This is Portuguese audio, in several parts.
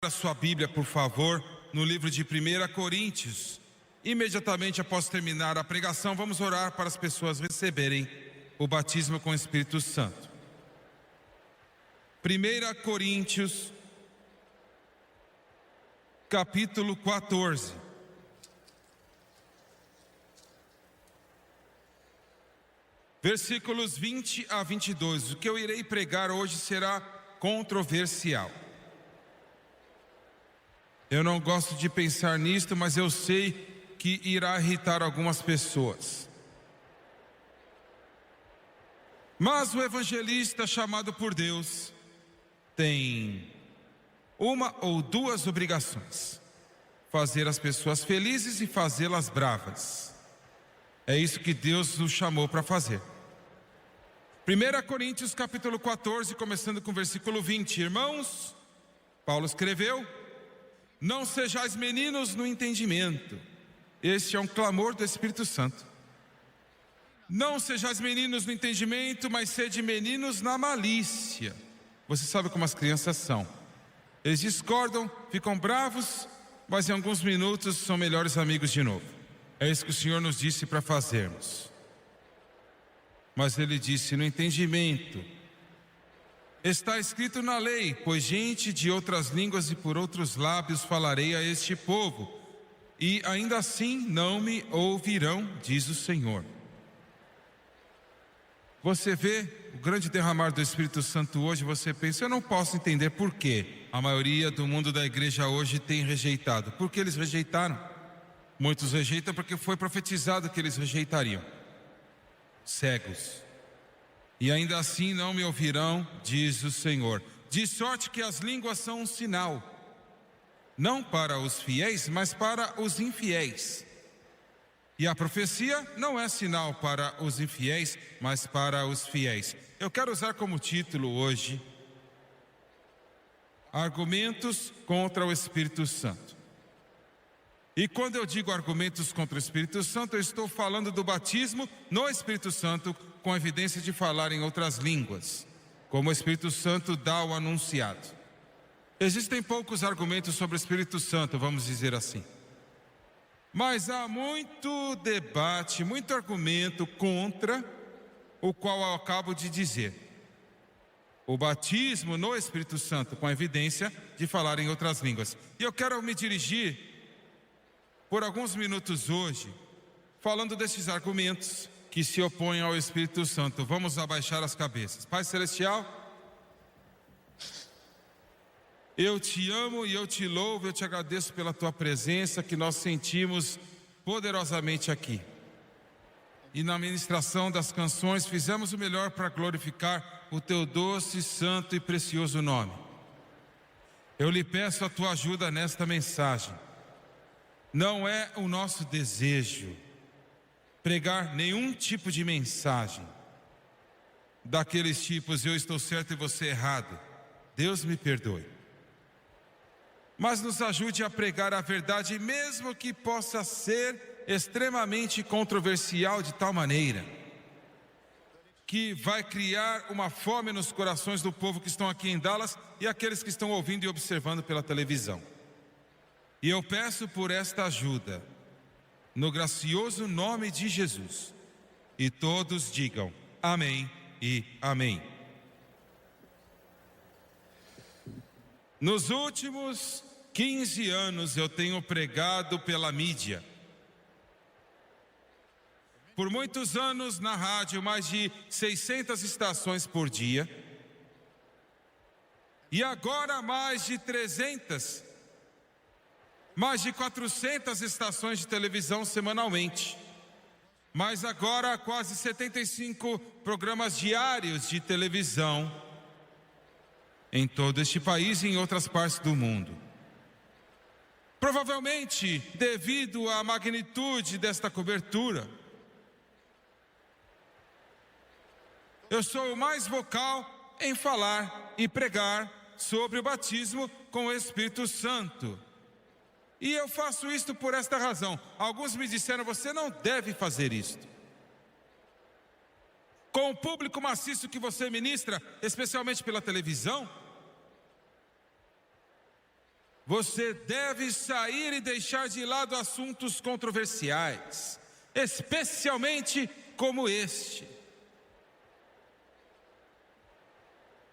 A sua Bíblia, por favor, no livro de 1 Coríntios. Imediatamente após terminar a pregação, vamos orar para as pessoas receberem o batismo com o Espírito Santo. 1 Coríntios, capítulo 14. Versículos 20 a 22. O que eu irei pregar hoje será controversial. Eu não gosto de pensar nisto, mas eu sei que irá irritar algumas pessoas. Mas o evangelista chamado por Deus tem uma ou duas obrigações: fazer as pessoas felizes e fazê-las bravas. É isso que Deus nos chamou para fazer. 1 Coríntios capítulo 14, começando com o versículo 20. Irmãos, Paulo escreveu: não sejais meninos no entendimento. Este é um clamor do Espírito Santo. Não sejais meninos no entendimento, mas sede meninos na malícia. Você sabe como as crianças são. Eles discordam, ficam bravos, mas em alguns minutos são melhores amigos de novo. É isso que o Senhor nos disse para fazermos. Mas Ele disse: no entendimento. Está escrito na lei: pois gente de outras línguas e por outros lábios falarei a este povo, e ainda assim não me ouvirão, diz o Senhor. Você vê o grande derramar do Espírito Santo hoje, você pensa: eu não posso entender por quê a maioria do mundo da igreja hoje tem rejeitado. Por que eles rejeitaram? Muitos rejeitam porque foi profetizado que eles rejeitariam. Cegos. E ainda assim não me ouvirão, diz o Senhor. De sorte que as línguas são um sinal, não para os fiéis, mas para os infiéis. E a profecia não é sinal para os infiéis, mas para os fiéis. Eu quero usar como título hoje: argumentos contra o Espírito Santo. E quando eu digo argumentos contra o Espírito Santo, eu estou falando do batismo no Espírito Santo, com evidência de falar em outras línguas, como o Espírito Santo dá o anunciado. Existem poucos argumentos sobre o Espírito Santo, vamos dizer assim. Mas há muito debate, muito argumento contra o qual eu acabo de dizer: o batismo no Espírito Santo, com a evidência de falar em outras línguas. E eu quero me dirigir por alguns minutos hoje, falando desses argumentos que se opõem ao Espírito Santo. Vamos abaixar as cabeças. Pai Celestial, eu te amo e eu te louvo, eu te agradeço pela tua presença que nós sentimos poderosamente aqui. E na ministração das canções fizemos o melhor para glorificar o teu doce, santo e precioso nome. Eu lhe peço a tua ajuda nesta mensagem. Não é o nosso desejo pregar nenhum tipo de mensagem daqueles tipos: eu estou certo e você errado, Deus me perdoe. Mas nos ajude a pregar a verdade, mesmo que possa ser extremamente controversial, de tal maneira que vai criar uma fome nos corações do povo que estão aqui em Dallas e aqueles que estão ouvindo e observando pela televisão. E eu peço por esta ajuda, no gracioso nome de Jesus. E todos digam amém e amém. Nos últimos 15 anos eu tenho pregado pela mídia. Por muitos anos na rádio, mais de 600 estações por dia. E agora mais de 300, mais de 400 estações de televisão semanalmente. Mas agora quase 75 programas diários de televisão em todo este país e em outras partes do mundo. Provavelmente devido à magnitude desta cobertura, eu sou o mais vocal em falar e pregar sobre o batismo com o Espírito Santo. E eu faço isto por esta razão. Alguns me disseram: você não deve fazer isto. Com o público maciço que você ministra, especialmente pela televisão, você deve sair e deixar de lado assuntos controversiais, especialmente como este.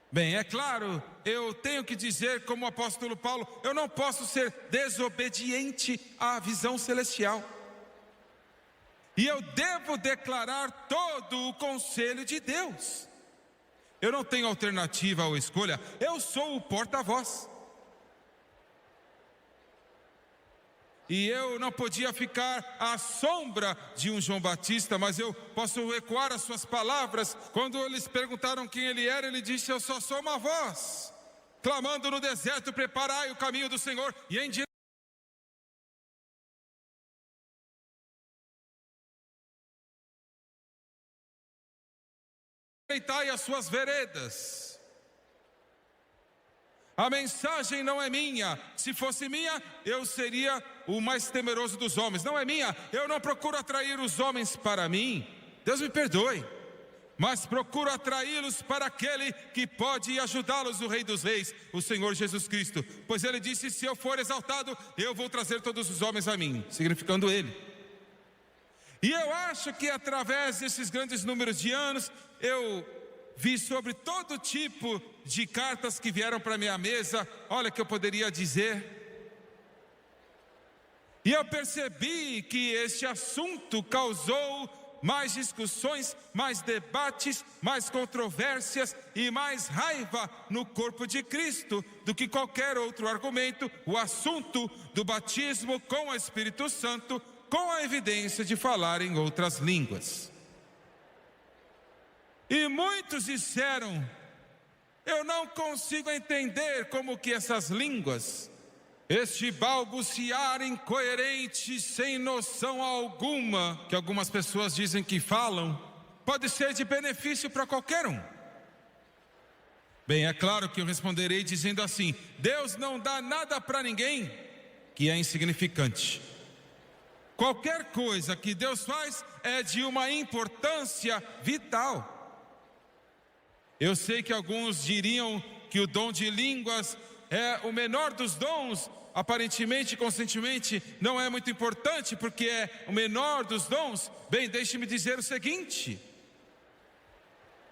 Bem, é claro, eu tenho que dizer, como o apóstolo Paulo, eu não posso ser desobediente à visão celestial. E eu devo declarar todo o conselho de Deus. Eu não tenho alternativa ou escolha, eu sou o porta-voz. E eu não podia ficar à sombra de um João Batista, mas eu posso ecoar as suas palavras. Quando eles perguntaram quem ele era, ele disse: eu só sou uma voz, clamando no deserto, preparai o caminho do Senhor e endireitai as suas veredas. A mensagem não é minha. Se fosse minha, eu seria o mais temeroso dos homens. Não é minha. Eu não procuro atrair os homens para mim. Deus me perdoe. Mas procuro atraí-los para aquele que pode ajudá-los, o Rei dos Reis, o Senhor Jesus Cristo. Pois ele disse: se eu for exaltado, eu vou trazer todos os homens a mim, significando ele. E eu acho que através desses grandes números de anos, eu vi sobre todo tipo de cartas que vieram para minha mesa. Olha que eu poderia dizer. E eu percebi que este assunto causou mais discussões, mais debates, mais controvérsias e mais raiva no corpo de Cristo do que qualquer outro argumento. O assunto do batismo com o Espírito Santo, com a evidência de falar em outras línguas. E muitos disseram: eu não consigo entender como que essas línguas, este balbuciar incoerente, sem noção alguma, que algumas pessoas dizem que falam, pode ser de benefício para qualquer um. Bem, é claro que eu responderei dizendo assim: Deus não dá nada para ninguém que é insignificante. Qualquer coisa que Deus faz é de uma importância vital. Eu sei que alguns diriam que o dom de línguas é o menor dos dons. Aparentemente, conscientemente, não é muito importante porque é o menor dos dons. Bem, deixe-me dizer o seguinte: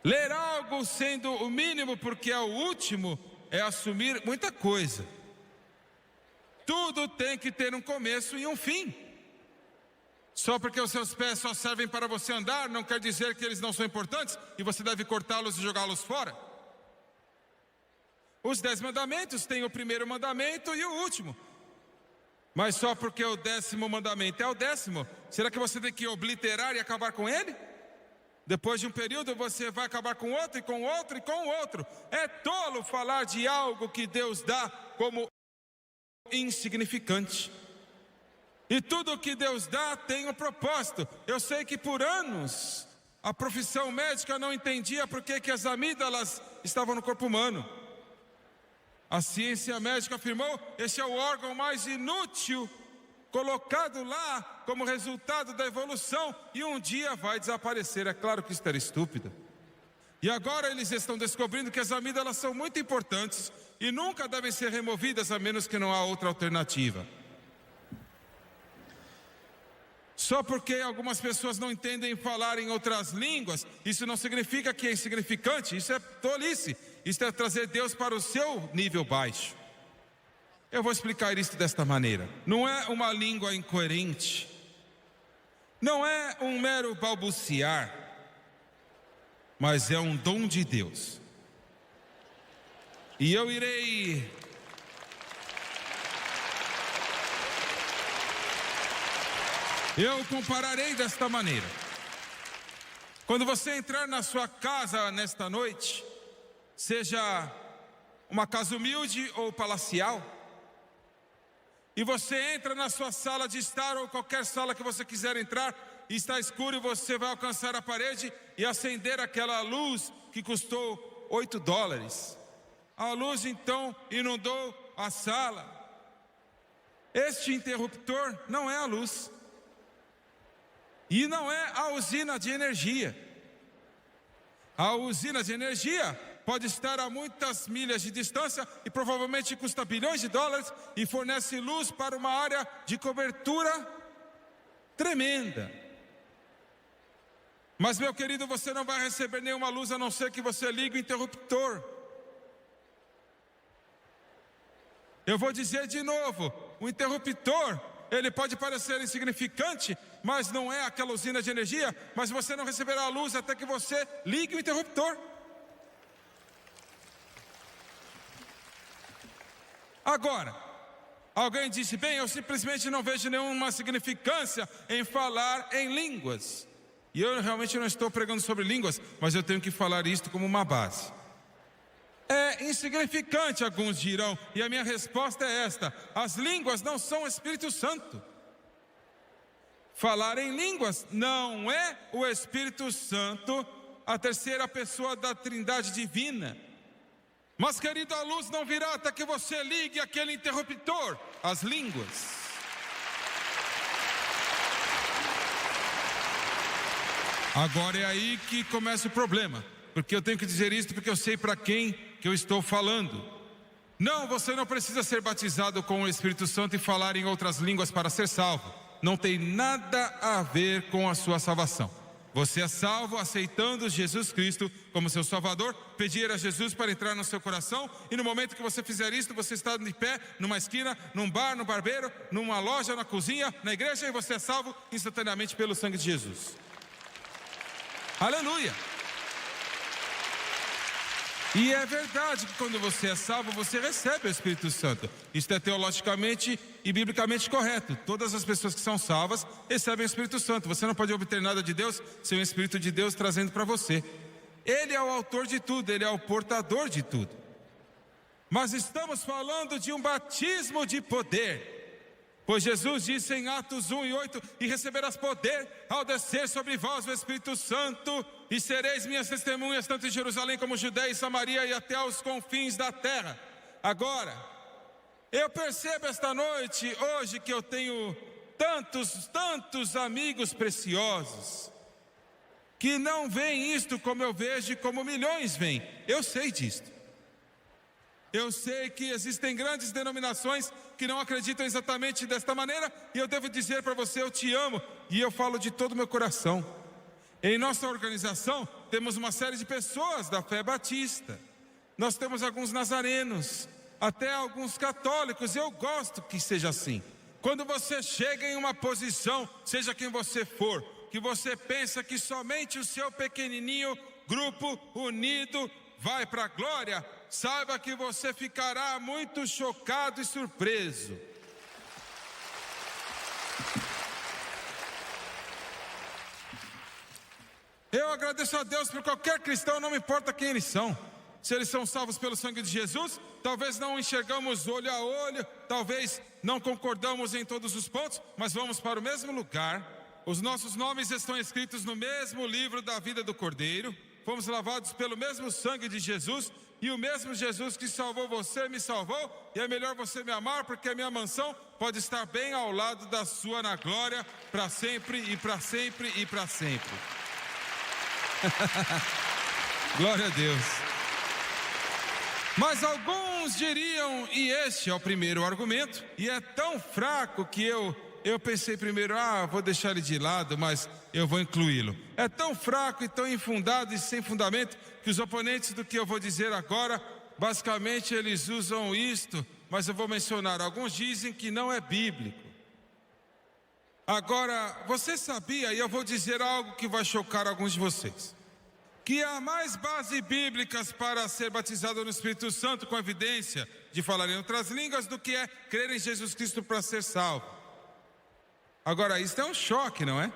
ler algo sendo o mínimo porque é o último é assumir muita coisa. Tudo tem que ter um começo e um fim. Só porque os seus pés só servem para você andar, não quer dizer que eles não são importantes e você deve cortá-los e jogá-los fora. Os 10 mandamentos têm o primeiro mandamento e o último. Mas só porque o 10º mandamento é o 10º, será que você tem que obliterar e acabar com ele? Depois de um período você vai acabar com outro e com outro e com outro. É tolo falar de algo que Deus dá como insignificante. E tudo que Deus dá tem um propósito. Eu sei que por anos a profissão médica não entendia por que as amígdalas estavam no corpo humano. A ciência médica afirmou: este é o órgão mais inútil colocado lá como resultado da evolução e um dia vai desaparecer. É claro que isso era estúpido. E agora eles estão descobrindo que as amígdalas são muito importantes e nunca devem ser removidas a menos que não há outra alternativa. Só porque algumas pessoas não entendem falar em outras línguas, isso não significa que é insignificante. Isso é tolice. Isso é trazer Deus para o seu nível baixo. Eu vou explicar isso desta maneira. Não é uma língua incoerente. Não é um mero balbuciar. Mas é um dom de Deus. E eu compararei desta maneira. Quando você entrar na sua casa nesta noite, seja uma casa humilde ou palacial, e você entra na sua sala de estar ou qualquer sala que você quiser entrar, e está escuro e você vai alcançar a parede e acender aquela luz que custou $8. A luz então inundou a sala. Este interruptor não é a luz. E não é a usina de energia. A usina de energia pode estar a muitas milhas de distância e provavelmente custa bilhões de dólares e fornece luz para uma área de cobertura tremenda. Mas, meu querido, você não vai receber nenhuma luz a não ser que você ligue o interruptor. Eu vou dizer de novo, o interruptor, ele pode parecer insignificante, mas não é aquela usina de energia, mas você não receberá a luz até que você ligue o interruptor. Agora, alguém disse, bem, eu simplesmente não vejo nenhuma significância em falar em línguas. E eu realmente não estou pregando sobre línguas, mas eu tenho que falar isto como uma base. É insignificante, alguns dirão, e a minha resposta é esta: as línguas não são o Espírito Santo. Falar em línguas não é o Espírito Santo, a terceira pessoa da Trindade divina. Mas, querido, a luz não virá até que você ligue aquele interruptor, as línguas. Agora é aí que começa o problema, porque eu tenho que dizer isso porque eu sei para quem que eu estou falando. Não, você não precisa ser batizado com o Espírito Santo e falar em outras línguas para ser salvo. Não tem nada a ver com a sua salvação. Você é salvo aceitando Jesus Cristo como seu Salvador, pedir a Jesus para entrar no seu coração, e no momento que você fizer isso, você está de pé, numa esquina, num bar, no barbeiro, numa loja, na cozinha, na igreja, e você é salvo instantaneamente pelo sangue de Jesus. Aleluia! E é verdade que quando você é salvo, você recebe o Espírito Santo. Isso é teologicamente e biblicamente correto. Todas as pessoas que são salvas recebem o Espírito Santo. Você não pode obter nada de Deus sem o Espírito de Deus trazendo para você. Ele é o autor de tudo, ele é o portador de tudo. Mas estamos falando de um batismo de poder. Pois Jesus disse em Atos 1:8, e receberás poder ao descer sobre vós o Espírito Santo, e sereis minhas testemunhas tanto em Jerusalém como Judeia e Samaria e até aos confins da terra. Agora, eu percebo esta noite, hoje, que eu tenho tantos amigos preciosos, que não veem isto como eu vejo e como milhões veem. Eu sei disto. Eu sei que existem grandes denominações que não acreditam exatamente desta maneira, e eu devo dizer para você, eu te amo, e eu falo de todo o meu coração. Em nossa organização, temos uma série de pessoas da fé batista. Nós temos alguns nazarenos, até alguns católicos, e eu gosto que seja assim. Quando você chega em uma posição, seja quem você for, que você pensa que somente o seu pequenininho grupo unido vai para a glória, saiba que você ficará muito chocado e surpreso. Eu agradeço a Deus por qualquer cristão, não me importa quem eles são. Se eles são salvos pelo sangue de Jesus, talvez não enxergamos olho a olho, talvez não concordamos em todos os pontos, mas vamos para o mesmo lugar. Os nossos nomes estão escritos no mesmo livro da vida do Cordeiro. Fomos lavados pelo mesmo sangue de Jesus, e o mesmo Jesus que salvou você me salvou, e é melhor você me amar, porque a minha mansão pode estar bem ao lado da sua na glória, para sempre e para sempre e para sempre. Glória a Deus. Mas alguns diriam, e este é o primeiro argumento, e é tão fraco que eu pensei primeiro, vou deixar ele de lado, mas eu vou incluí-lo. É tão fraco e tão infundado e sem fundamento que os oponentes do que eu vou dizer agora, basicamente eles usam isto, mas eu vou mencionar. Alguns dizem que não é bíblico. Agora, você sabia, e eu vou dizer algo que vai chocar alguns de vocês, que há mais bases bíblicas para ser batizado no Espírito Santo com evidência de falar em outras línguas do que é crer em Jesus Cristo para ser salvo. Agora, isso é um choque, não é?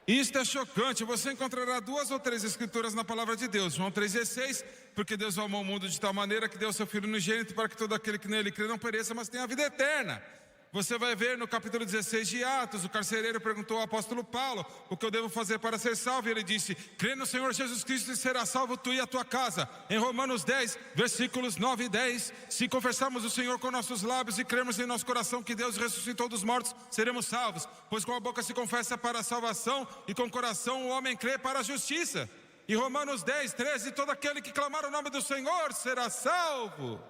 Isto é chocante. Você encontrará 2 ou 3 escrituras na palavra de Deus. João 3,16, porque Deus amou o mundo de tal maneira que deu seu Filho unigênito para que todo aquele que nele crê não pereça, mas tenha a vida eterna. Você vai ver no capítulo 16 de Atos, o carcereiro perguntou ao apóstolo Paulo, o que eu devo fazer para ser salvo? E ele disse, crê no Senhor Jesus Cristo e será salvo tu e a tua casa. Em Romanos 10, versículos 9 e 10, se confessarmos o Senhor com nossos lábios e crermos em nosso coração que Deus ressuscitou dos mortos, seremos salvos. Pois com a boca se confessa para a salvação e com o coração o homem crê para a justiça. E Romanos 10, 13, todo aquele que clamar o nome do Senhor será salvo.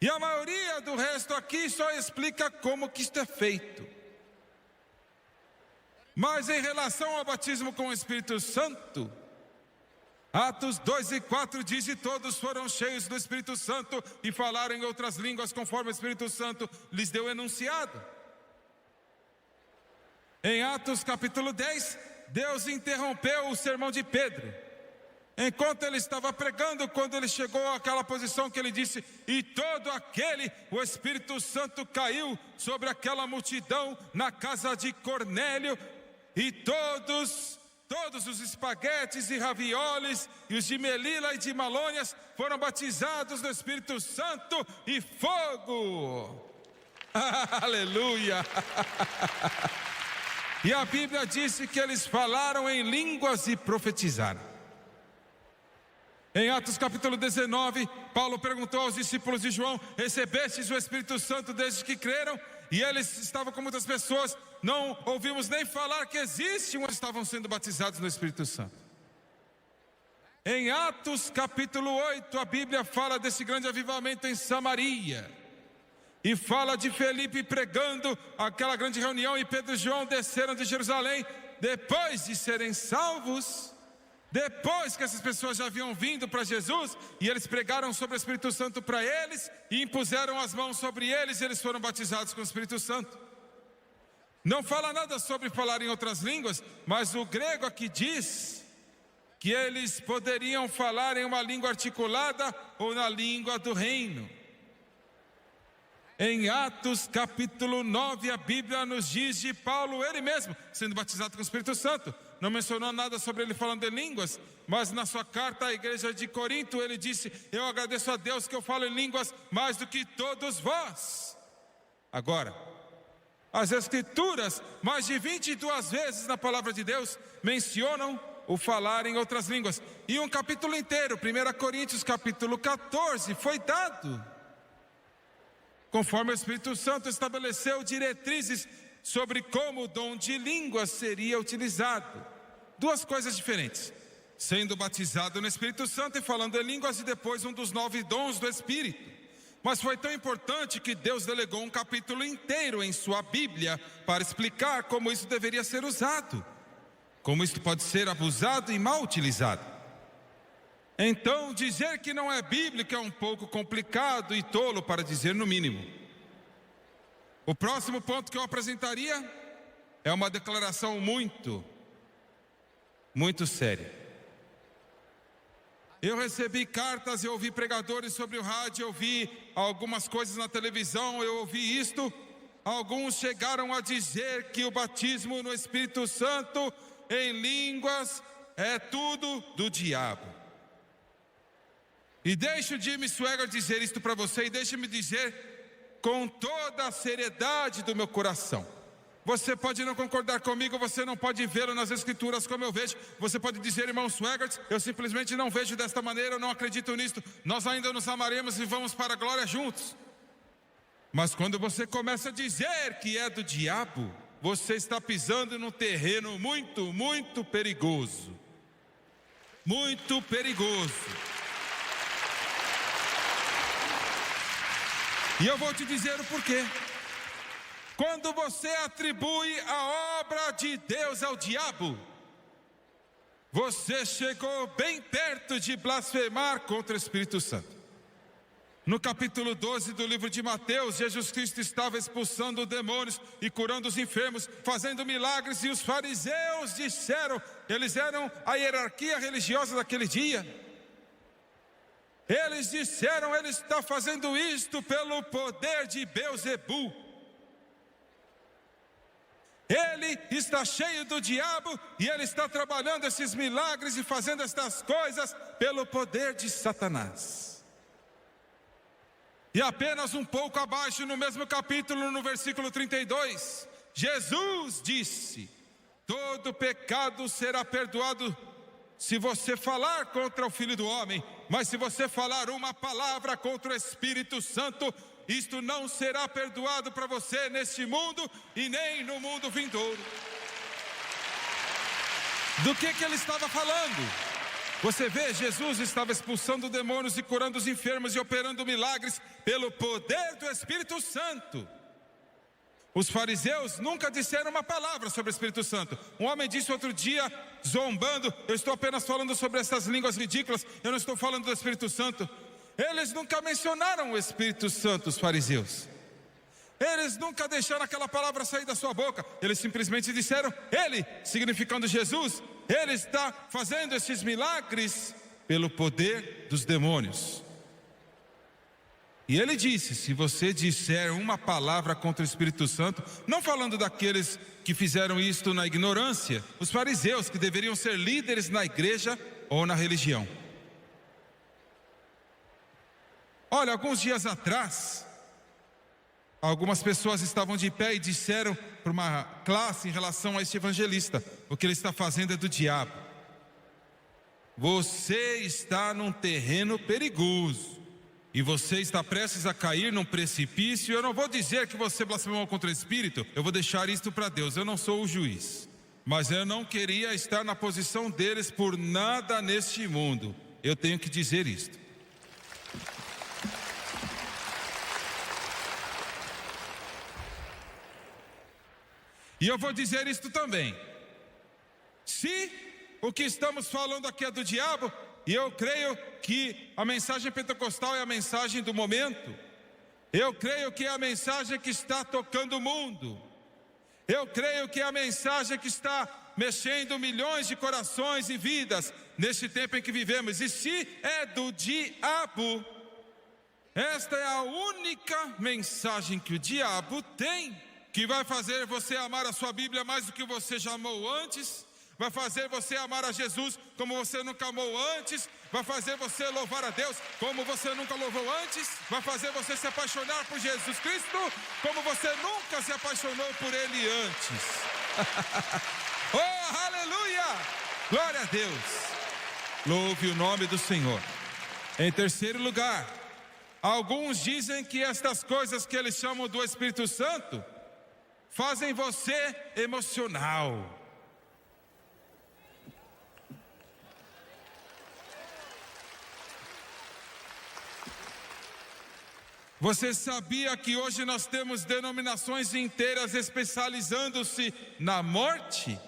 E a maioria do resto aqui só explica como que isto é feito. Mas em relação ao batismo com o Espírito Santo, Atos 2 e 4 diz: e todos foram cheios do Espírito Santo e falaram em outras línguas conforme o Espírito Santo lhes deu enunciado. Em Atos capítulo 10, Deus interrompeu o sermão de Pedro, enquanto ele estava pregando, quando ele chegou àquela posição que ele disse: e todo aquele, o Espírito Santo caiu sobre aquela multidão na casa de Cornélio, e todos os espaguetes e ravioles, e os de Melila e de Malônias foram batizados no Espírito Santo e fogo. Aleluia! E a Bíblia disse que eles falaram em línguas e profetizaram. Em Atos capítulo 19, Paulo perguntou aos discípulos de João: recebestes o Espírito Santo desde que creram? E eles estavam com muitas pessoas, não ouvimos nem falar que existe, onde estavam sendo batizados no Espírito Santo. Em Atos capítulo 8, a Bíblia fala desse grande avivamento em Samaria, e fala de Felipe pregando aquela grande reunião, e Pedro e João desceram de Jerusalém, depois de serem salvos, depois que essas pessoas já haviam vindo para Jesus, e eles pregaram sobre o Espírito Santo para eles, e impuseram as mãos sobre eles, e eles foram batizados com o Espírito Santo. Não fala nada sobre falar em outras línguas, mas o grego aqui diz que eles poderiam falar em uma língua articulada ou na língua do reino. Em Atos capítulo 9, a Bíblia nos diz de Paulo, ele mesmo, sendo batizado com o Espírito Santo. Não mencionou nada sobre ele falando em línguas, mas na sua carta à igreja de Corinto, ele disse: eu agradeço a Deus que eu falo em línguas mais do que todos vós. Agora, as Escrituras, mais de 22 vezes na palavra de Deus, mencionam o falar em outras línguas. E um capítulo inteiro, 1 Coríntios capítulo 14, foi dado, conforme o Espírito Santo estabeleceu diretrizes sobre como o dom de línguas seria utilizado. Duas coisas diferentes: sendo batizado no Espírito Santo e falando em línguas, e depois um dos 9 dons do Espírito. Mas foi tão importante que Deus delegou um capítulo inteiro em sua Bíblia para explicar como isso deveria ser usado, como isso pode ser abusado e mal utilizado. Então, dizer que não é bíblico é um pouco complicado e tolo, para dizer no mínimo. O próximo ponto que eu apresentaria é uma declaração muito séria. Eu recebi cartas, eu ouvi pregadores sobre o rádio, eu vi algumas coisas na televisão, eu ouvi isto. Alguns chegaram a dizer que o batismo no Espírito Santo em línguas é tudo do diabo. E deixe o Jimmy Swaggart dizer isto para você, e deixe-me dizer com toda a seriedade do meu coração. Você pode não concordar comigo, você não pode vê-lo nas Escrituras como eu vejo. Você pode dizer: irmão Swaggart, eu simplesmente não vejo desta maneira, eu não acredito nisto. Nós ainda nos amaremos e vamos para a glória juntos. Mas quando você começa a dizer que é do diabo, você está pisando num terreno muito perigoso. Muito perigoso. E eu vou te dizer o porquê. Quando você atribui a obra de Deus ao diabo, você chegou bem perto de blasfemar contra o Espírito Santo. No capítulo 12 do livro de Mateus, Jesus Cristo estava expulsando demônios e curando os enfermos, fazendo milagres, e os fariseus disseram, eles eram a hierarquia religiosa daquele dia, eles disseram: ele está fazendo isto pelo poder de Beelzebu. Ele está cheio do diabo e ele está trabalhando esses milagres e fazendo estas coisas pelo poder de Satanás. E apenas um pouco abaixo, no mesmo capítulo, no versículo 32, Jesus disse: todo pecado será perdoado se você falar contra o Filho do Homem, mas se você falar uma palavra contra o Espírito Santo, isto não será perdoado para você neste mundo e nem no mundo vindouro. Do que ele estava falando? Você vê, Jesus estava expulsando demônios e curando os enfermos e operando milagres pelo poder do Espírito Santo. Os fariseus nunca disseram uma palavra sobre o Espírito Santo. Um homem disse outro dia, zombando: eu estou apenas falando sobre essas línguas ridículas, eu não estou falando do Espírito Santo. Eles nunca mencionaram o Espírito Santo, os fariseus. Eles nunca deixaram aquela palavra sair da sua boca. Eles simplesmente disseram: ele, significando Jesus, ele está fazendo esses milagres pelo poder dos demônios. E ele disse: se você disser uma palavra contra o Espírito Santo, não falando daqueles que fizeram isto na ignorância, os fariseus que deveriam ser líderes na igreja ou na religião. Olha, alguns dias atrás, algumas pessoas estavam de pé e disseram para uma classe em relação a este evangelista: o que ele está fazendo é do diabo. Você está num terreno perigoso e você está prestes a cair num precipício. Eu não vou dizer que você blasfemou contra o Espírito, eu vou deixar isto para Deus, eu não sou o juiz. Mas eu não queria estar na posição deles por nada neste mundo. Eu tenho que dizer isto. E eu vou dizer isto também: se o que estamos falando aqui é do diabo, e eu creio que a mensagem pentecostal é a mensagem do momento, eu creio que é a mensagem que está tocando o mundo, eu creio que é a mensagem que está mexendo milhões de corações e vidas neste tempo em que vivemos. E se é do diabo, esta é a única mensagem que o diabo tem, que vai fazer você amar a sua Bíblia mais do que você já amou antes, vai fazer você amar a Jesus como você nunca amou antes, vai fazer você louvar a Deus como você nunca louvou antes, vai fazer você se apaixonar por Jesus Cristo como você nunca se apaixonou por Ele antes. Oh, aleluia! Glória a Deus! Louve o nome do Senhor. Em terceiro lugar, alguns dizem que estas coisas que eles chamam do Espírito Santo fazem você emocional. Você sabia que hoje nós temos denominações inteiras especializando-se na morte?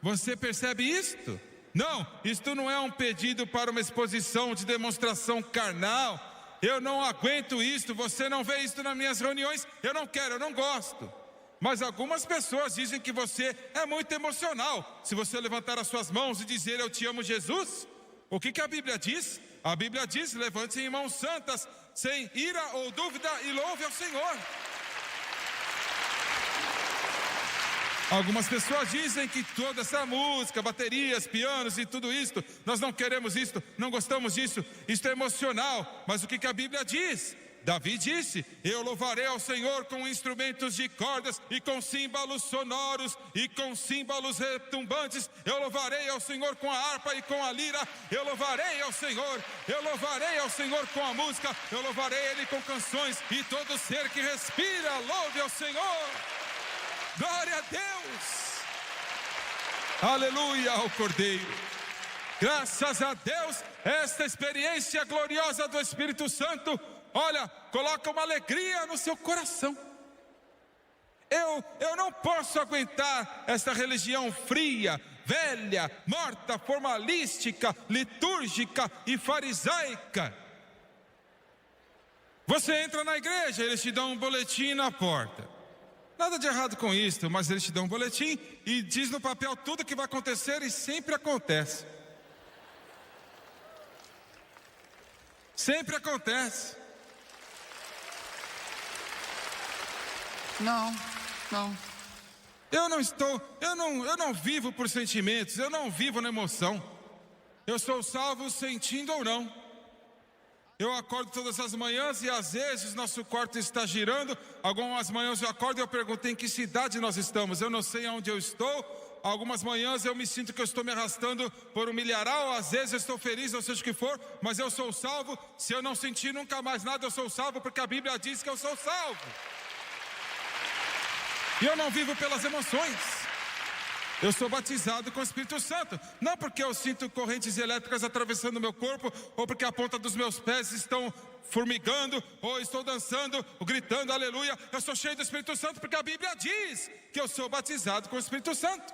Você percebe isto? Não, isto não é um pedido para uma exposição de demonstração carnal. Eu não aguento isto, você não vê isto nas minhas reuniões, eu não quero, eu não gosto. Mas algumas pessoas dizem que você é muito emocional. Se você levantar as suas mãos e dizer: eu te amo, Jesus, o que a Bíblia diz? A Bíblia diz: levante em mãos santas, sem ira ou dúvida, e louve ao Senhor. Algumas pessoas dizem que toda essa música, baterias, pianos e tudo isto, nós não queremos isto, não gostamos disso, isto é emocional. Mas o que a Bíblia diz? Davi disse: eu louvarei ao Senhor com instrumentos de cordas e com símbolos sonoros e com símbolos retumbantes. Eu louvarei ao Senhor com a harpa e com a lira. Eu louvarei ao Senhor, eu louvarei ao Senhor com a música. Eu louvarei Ele com canções, e todo ser que respira louve ao Senhor. Glória a Deus! Aleluia ao Cordeiro! Graças a Deus, esta experiência gloriosa do Espírito Santo, olha, coloca uma alegria no seu coração. Eu não posso aguentar essa religião fria, velha, morta, formalística, litúrgica e farisaica. Você entra na igreja, eles te dão um boletim na porta. Nada de errado com isso, mas eles te dão um boletim e diz no papel tudo o que vai acontecer, e sempre acontece. Sempre acontece. Não. Eu não vivo por sentimentos, eu não vivo na emoção. Eu sou salvo sentindo ou não. Eu acordo todas as manhãs e às vezes nosso quarto está girando. Algumas manhãs eu acordo e eu pergunto: em que cidade nós estamos? Eu não sei aonde eu estou. Algumas manhãs eu me sinto que eu estou me arrastando por um milharal. Às vezes eu estou feliz, ou seja o que for, mas eu sou salvo. Se eu não sentir nunca mais nada, eu sou salvo, porque a Bíblia diz que eu sou salvo. E eu não vivo pelas emoções. Eu sou batizado com o Espírito Santo, não porque eu sinto correntes elétricas atravessando o meu corpo, ou porque a ponta dos meus pés estão formigando, ou estou dançando, ou gritando aleluia. Eu sou cheio do Espírito Santo porque a Bíblia diz que eu sou batizado com o Espírito Santo.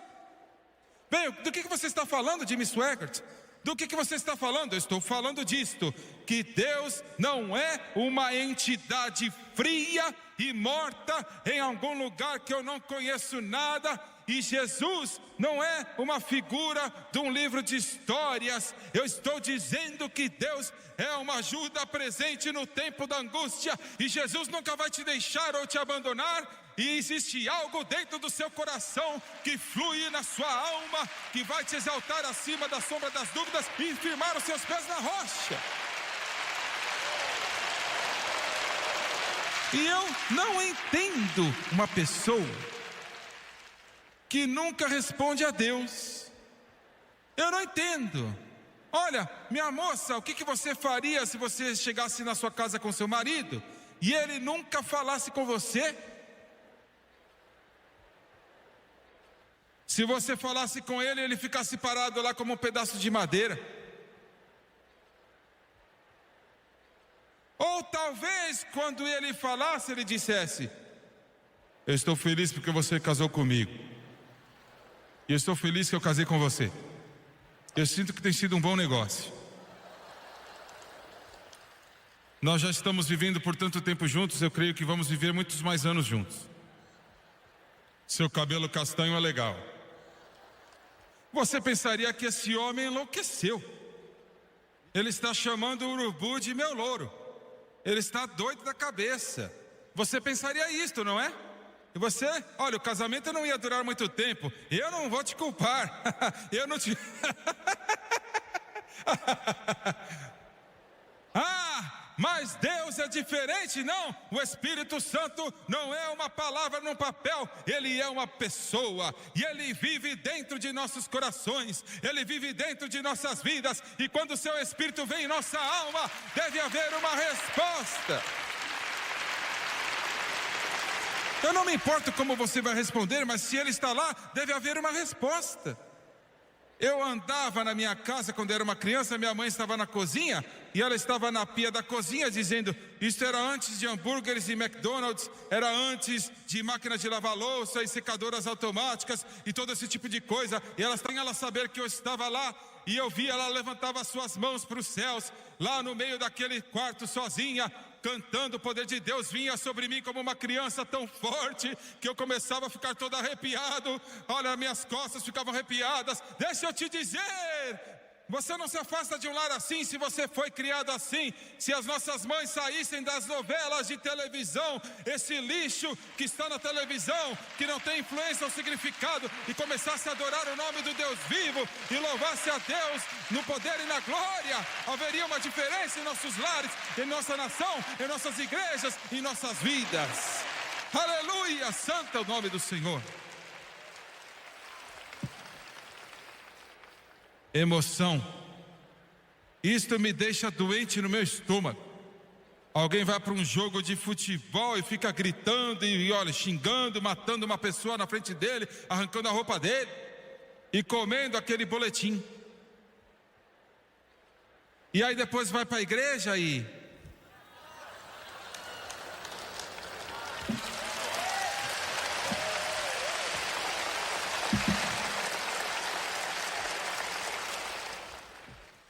Bem, do que você está falando, Jimmy Swaggart? Do que você está falando? Eu estou falando disto, que Deus não é uma entidade fria e morta em algum lugar que eu não conheço nada, e Jesus não é uma figura de um livro de histórias. Eu estou dizendo que Deus é uma ajuda presente no tempo da angústia, e Jesus nunca vai te deixar ou te abandonar. E existe algo dentro do seu coração que flui na sua alma, que vai te exaltar acima da sombra das dúvidas e firmar os seus pés na rocha. E eu não entendo uma pessoa que nunca responde a Deus. Eu não entendo. Olha, minha moça, o que você faria se você chegasse na sua casa com seu marido e ele nunca falasse com você? Se você falasse com ele, ele ficasse parado lá como um pedaço de madeira. Ou talvez quando ele falasse, ele dissesse: eu estou feliz porque você casou comigo, e eu estou feliz que eu casei com você. Eu sinto que tem sido um bom negócio. Nós já estamos vivendo por tanto tempo juntos, eu creio que vamos viver muitos mais anos juntos. Seu cabelo castanho é legal. Você pensaria que esse homem enlouqueceu. Ele está chamando o urubu de meu louro. Ele está doido da cabeça. Você pensaria isto, não é? E você, olha, o casamento não ia durar muito tempo. Eu não vou te culpar. Eu não te... Mas Deus é diferente, não? O Espírito Santo não é uma palavra num papel, Ele é uma pessoa, e Ele vive dentro de nossos corações, Ele vive dentro de nossas vidas, e quando o seu Espírito vem em nossa alma, deve haver uma resposta. Eu não me importo como você vai responder, mas se Ele está lá, deve haver uma resposta. Eu andava na minha casa quando era uma criança, minha mãe estava na cozinha e ela estava na pia da cozinha dizendo: isso era antes de hambúrgueres e McDonald's, era antes de máquina de lavar louça e secadoras automáticas e todo esse tipo de coisa. E ela saber que eu estava lá, e eu vi, ela levantava as suas mãos para os céus, lá no meio daquele quarto sozinha, cantando. O poder de Deus vinha sobre mim como uma criança tão forte que eu começava a ficar todo arrepiado. Olha, minhas costas ficavam arrepiadas. Deixa eu te dizer, você não se afasta de um lar assim se você foi criado assim. Se as nossas mães saíssem das novelas de televisão, esse lixo que está na televisão, que não tem influência ou significado, e começasse a adorar o nome do Deus vivo e louvasse a Deus no poder e na glória, haveria uma diferença em nossos lares, em nossa nação, em nossas igrejas, em nossas vidas. Aleluia, santo é o nome do Senhor. Emoção, isto me deixa doente no meu estômago. Alguém vai para um jogo de futebol e fica gritando e olha, xingando, matando uma pessoa na frente dele, arrancando a roupa dele e comendo aquele boletim. E aí depois vai para a igreja e...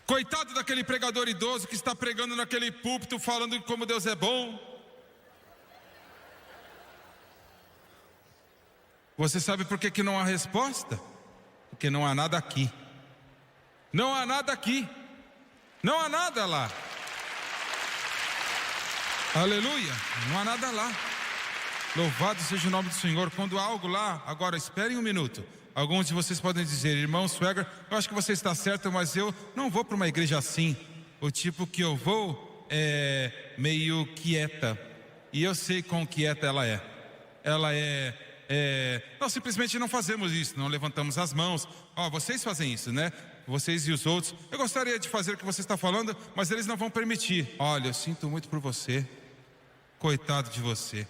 coitado daquele pregador idoso que está pregando naquele púlpito falando como Deus é bom. Você sabe por que não há resposta? Porque não há nada aqui. Não há nada aqui. Não há nada lá. Aleluia, não há nada lá. Louvado seja o nome do Senhor. Quando há algo lá, agora esperem um minuto. Alguns de vocês podem dizer: irmão Swaggart, eu acho que você está certo, mas eu não vou para uma igreja assim. O tipo que eu vou é meio quieta. E eu sei quão quieta ela é. Ela nós simplesmente não fazemos isso, não levantamos as mãos. Vocês fazem isso, né? Vocês e os outros. Eu gostaria de fazer o que você está falando, mas eles não vão permitir. Olha, eu sinto muito por você. Coitado de você.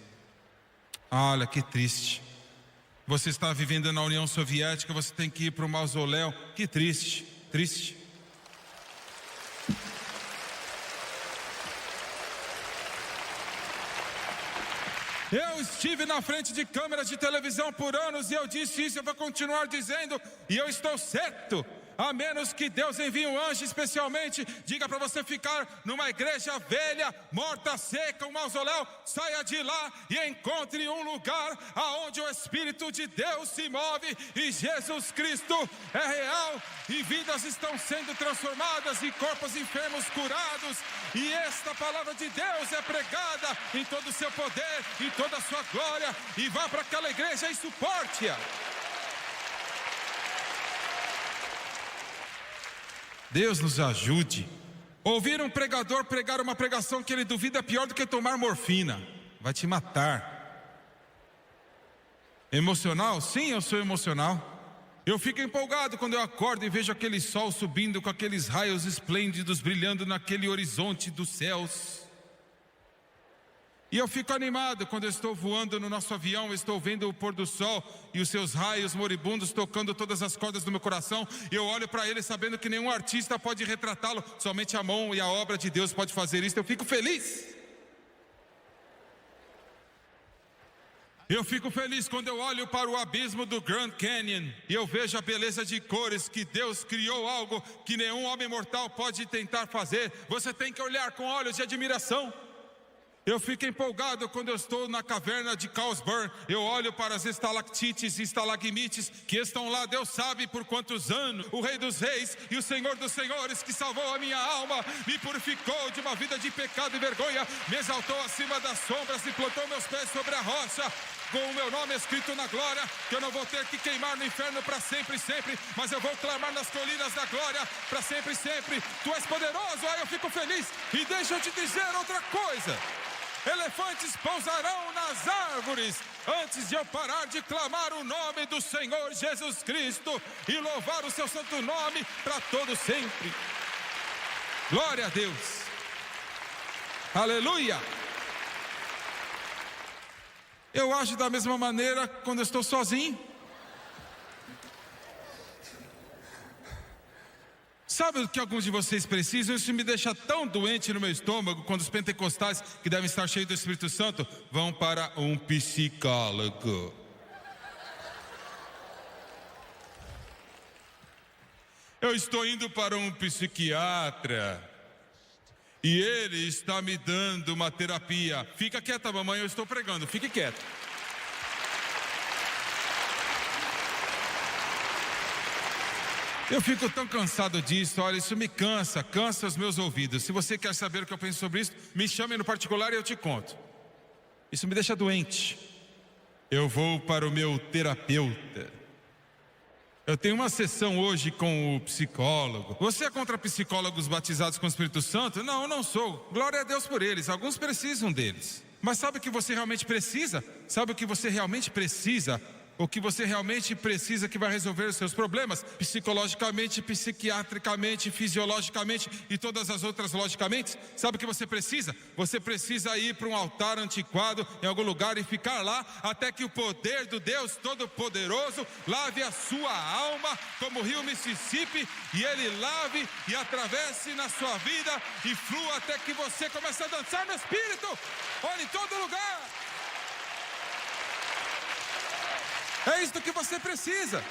Olha, que triste. Você está vivendo na União Soviética, você tem que ir para o mausoléu. Que triste, triste. Eu estive na frente de câmeras de televisão por anos e eu disse isso, eu vou continuar dizendo, e eu estou certo. A menos que Deus envie um anjo especialmente, diga para você ficar numa igreja velha, morta, seca, um mausoléu, saia de lá e encontre um lugar aonde o Espírito de Deus se move e Jesus Cristo é real e vidas estão sendo transformadas e corpos enfermos curados, e esta palavra de Deus é pregada em todo o seu poder, em toda a sua glória, e vá para aquela igreja e suporte-a. Deus nos ajude. Ouvir um pregador pregar uma pregação que ele duvida é pior do que tomar morfina. Vai te matar. Emocional? Sim, eu sou emocional. Eu fico empolgado quando eu acordo e vejo aquele sol subindo com aqueles raios esplêndidos brilhando naquele horizonte dos céus. E eu fico animado quando eu estou voando no nosso avião, estou vendo o pôr do sol e os seus raios moribundos tocando todas as cordas do meu coração. E eu olho para ele sabendo que nenhum artista pode retratá-lo, somente a mão e a obra de Deus pode fazer isso. Eu fico feliz. Eu fico feliz quando eu olho para o abismo do Grand Canyon e eu vejo a beleza de cores, que Deus criou algo que nenhum homem mortal pode tentar fazer. Você tem que olhar com olhos de admiração. Eu fico empolgado quando eu estou na caverna de Carlsbad. Eu olho para as estalactites e estalagmites que estão lá, Deus sabe por quantos anos. O Rei dos Reis e o Senhor dos Senhores, que salvou a minha alma, me purificou de uma vida de pecado e vergonha, me exaltou acima das sombras e plantou meus pés sobre a rocha, com o meu nome escrito na glória, que eu não vou ter que queimar no inferno para sempre e sempre, mas eu vou clamar nas colinas da glória para sempre e sempre. Tu és poderoso, aí eu fico feliz. E deixa eu te dizer outra coisa: elefantes pousarão nas árvores antes de eu parar de clamar o nome do Senhor Jesus Cristo e louvar o seu santo nome para todo sempre. Glória a Deus. Aleluia. Eu ajo da mesma maneira quando eu estou sozinho. Sabe o que alguns de vocês precisam? Isso me deixa tão doente no meu estômago quando os pentecostais, que devem estar cheios do Espírito Santo, vão para um psicólogo. Eu estou indo para um psiquiatra e ele está me dando uma terapia. Fica quieta, mamãe, eu estou pregando, fique quieta. Eu fico tão cansado disso, olha, isso me cansa os meus ouvidos. Se você quer saber o que eu penso sobre isso, me chame no particular e eu te conto. Isso me deixa doente. Eu vou para o meu terapeuta. Eu tenho uma sessão hoje com o psicólogo. Você é contra psicólogos batizados com o Espírito Santo? Não, eu não sou. Glória a Deus por eles, alguns precisam deles. Mas sabe o que você realmente precisa? Sabe o que você realmente precisa? O que você realmente precisa que vai resolver os seus problemas, psicologicamente, psiquiatricamente, fisiologicamente e todas as outras logicamente? Sabe o que você precisa? Você precisa ir para um altar antiquado em algum lugar e ficar lá até que o poder do Deus Todo-Poderoso lave a sua alma como o rio Mississippi, e ele lave e atravesse na sua vida e flua até que você comece a dançar no Espírito. Olha, em todo lugar. É isto que você precisa.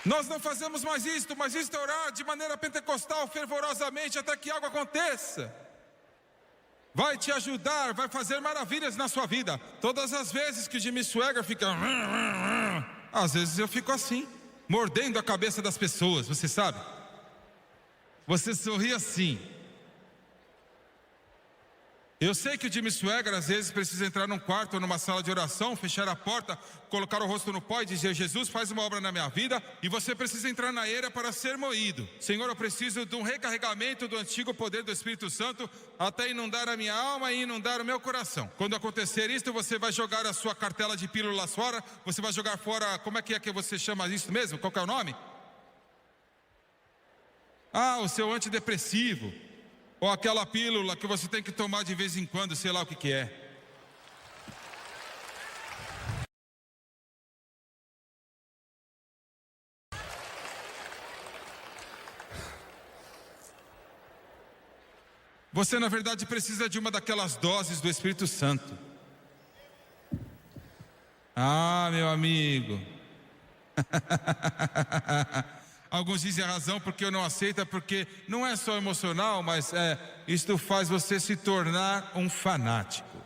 Nós não fazemos mais isto, mas isto é orar de maneira pentecostal, fervorosamente, até que algo aconteça. Vai te ajudar, vai fazer maravilhas na sua vida. Todas as vezes que o Jimmy Swagger fica... Às vezes eu fico assim, mordendo a cabeça das pessoas, você sabe? Você sorri assim. Eu sei que o Jimmy Swagger às vezes precisa entrar num quarto ou numa sala de oração, fechar a porta, colocar o rosto no pó e dizer: Jesus, faz uma obra na minha vida. E você precisa entrar na eira para ser moído. Senhor, eu preciso de um recarregamento do antigo poder do Espírito Santo até inundar a minha alma e inundar o meu coração. Quando acontecer isso, você vai jogar a sua cartela de pílulas fora. Você vai jogar fora, como é que você chama isso mesmo? Qual que é o nome? O seu antidepressivo. Ou aquela pílula que você tem que tomar de vez em quando, sei lá o que é. Você na verdade precisa de uma daquelas doses do Espírito Santo. Ah, meu amigo. Alguns dizem a razão porque eu não aceito, porque não é só emocional, mas isto faz você se tornar um fanático.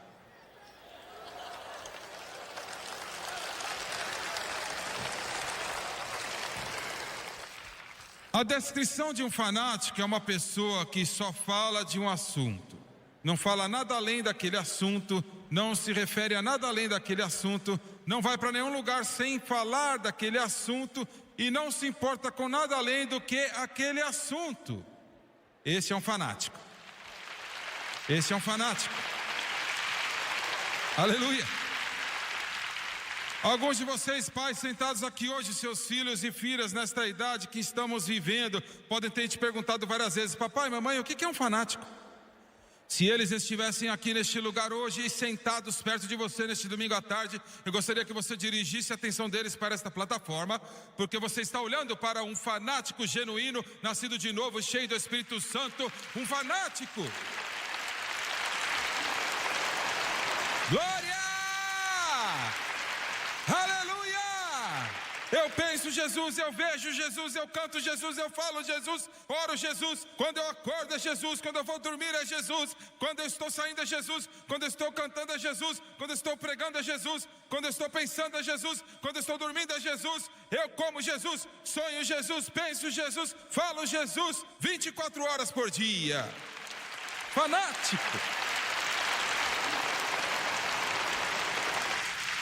A descrição de um fanático é uma pessoa que só fala de um assunto, não fala nada além daquele assunto, não se refere a nada além daquele assunto, não vai para nenhum lugar sem falar daquele assunto e não se importa com nada além do que aquele assunto. Esse é um fanático. Esse é um fanático. Aleluia. Alguns de vocês, pais, sentados aqui hoje, seus filhos e filhas nesta idade que estamos vivendo, podem ter te perguntado várias vezes: papai, mamãe, o que é um fanático? Se eles estivessem aqui neste lugar hoje e sentados perto de você neste domingo à tarde, eu gostaria que você dirigisse a atenção deles para esta plataforma, porque você está olhando para um fanático genuíno, nascido de novo, cheio do Espírito Santo, um fanático. Glória! Aleluia! Eu penso Jesus, eu vejo Jesus, eu canto Jesus, eu falo Jesus, oro Jesus. Quando eu acordo é Jesus, quando eu vou dormir é Jesus, quando eu estou saindo é Jesus, quando eu estou cantando é Jesus, quando eu estou pregando é Jesus, quando eu estou pensando é Jesus, quando eu estou dormindo é Jesus. Eu como Jesus, sonho Jesus, penso Jesus, falo Jesus, 24 horas por dia. Fanático.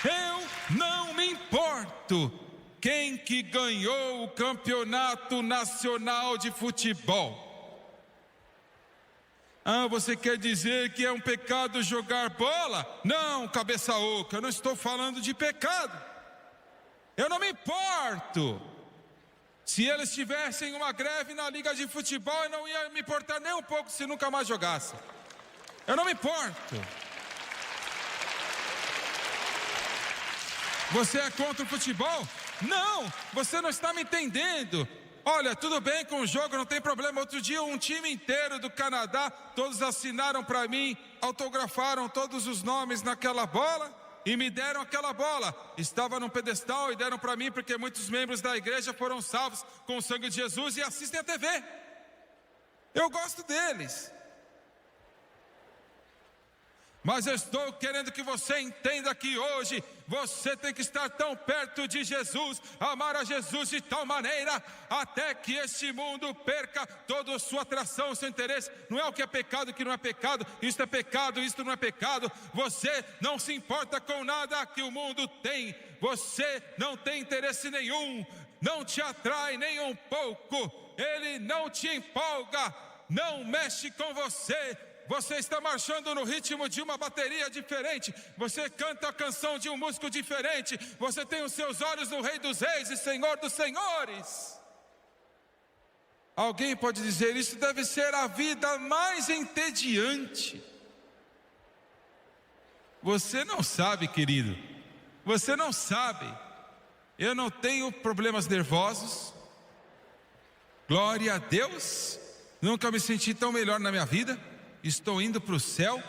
Eu não me importo quem que ganhou o campeonato nacional de futebol. Ah, você quer dizer que é um pecado jogar bola? Não, cabeça oca, eu não estou falando de pecado. Eu não me importo. Se eles tivessem uma greve na liga de futebol, eu não ia me importar nem um pouco se nunca mais jogasse. Eu não me importo. Você é contra o futebol? Não, você não está me entendendo. Olha, tudo bem com o jogo, não tem problema. Outro dia um time inteiro do Canadá, todos assinaram para mim, autografaram todos os nomes naquela bola e me deram aquela bola. Estava num pedestal e deram para mim porque muitos membros da igreja foram salvos com o sangue de Jesus e assistem a TV. Eu gosto deles. Mas eu estou querendo que você entenda que hoje você tem que estar tão perto de Jesus, amar a Jesus de tal maneira, até que este mundo perca toda a sua atração, o seu interesse. Não é o que é pecado, o que não é pecado, isto é pecado, isto não é pecado. Você não se importa com nada que o mundo tem, você não tem interesse nenhum, não te atrai nem um pouco, ele não te empolga, não mexe com você. Você está marchando no ritmo de uma bateria diferente. Você canta a canção de um músico diferente. Você tem os seus olhos no Rei dos Reis e Senhor dos Senhores. Alguém pode dizer, isso deve ser a vida mais entediante. Você não sabe, querido. Você não sabe. Eu não tenho problemas nervosos. Glória a Deus. Nunca me senti tão melhor na minha vida. Estou indo para o céu.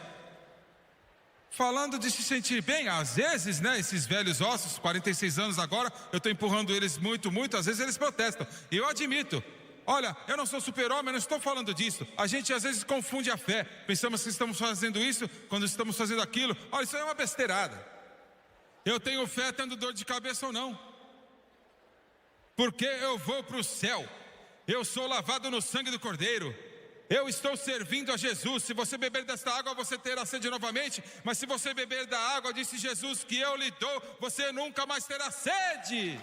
Falando de se sentir bem, às vezes, né, esses velhos ossos, 46 anos agora, eu estou empurrando eles muito, às vezes eles protestam. E eu admito, olha, eu não sou super-homem, não estou falando disso. A gente às vezes confunde a fé. Pensamos que estamos fazendo isso quando estamos fazendo aquilo. Olha, isso é uma besteirada. Eu tenho fé tendo dor de cabeça ou não. Porque eu vou para o céu. Eu sou lavado no sangue do Cordeiro. Eu estou servindo a Jesus. Se você beber desta água, você terá sede novamente. Mas se você beber da água, disse Jesus, que eu lhe dou, você nunca mais terá sede.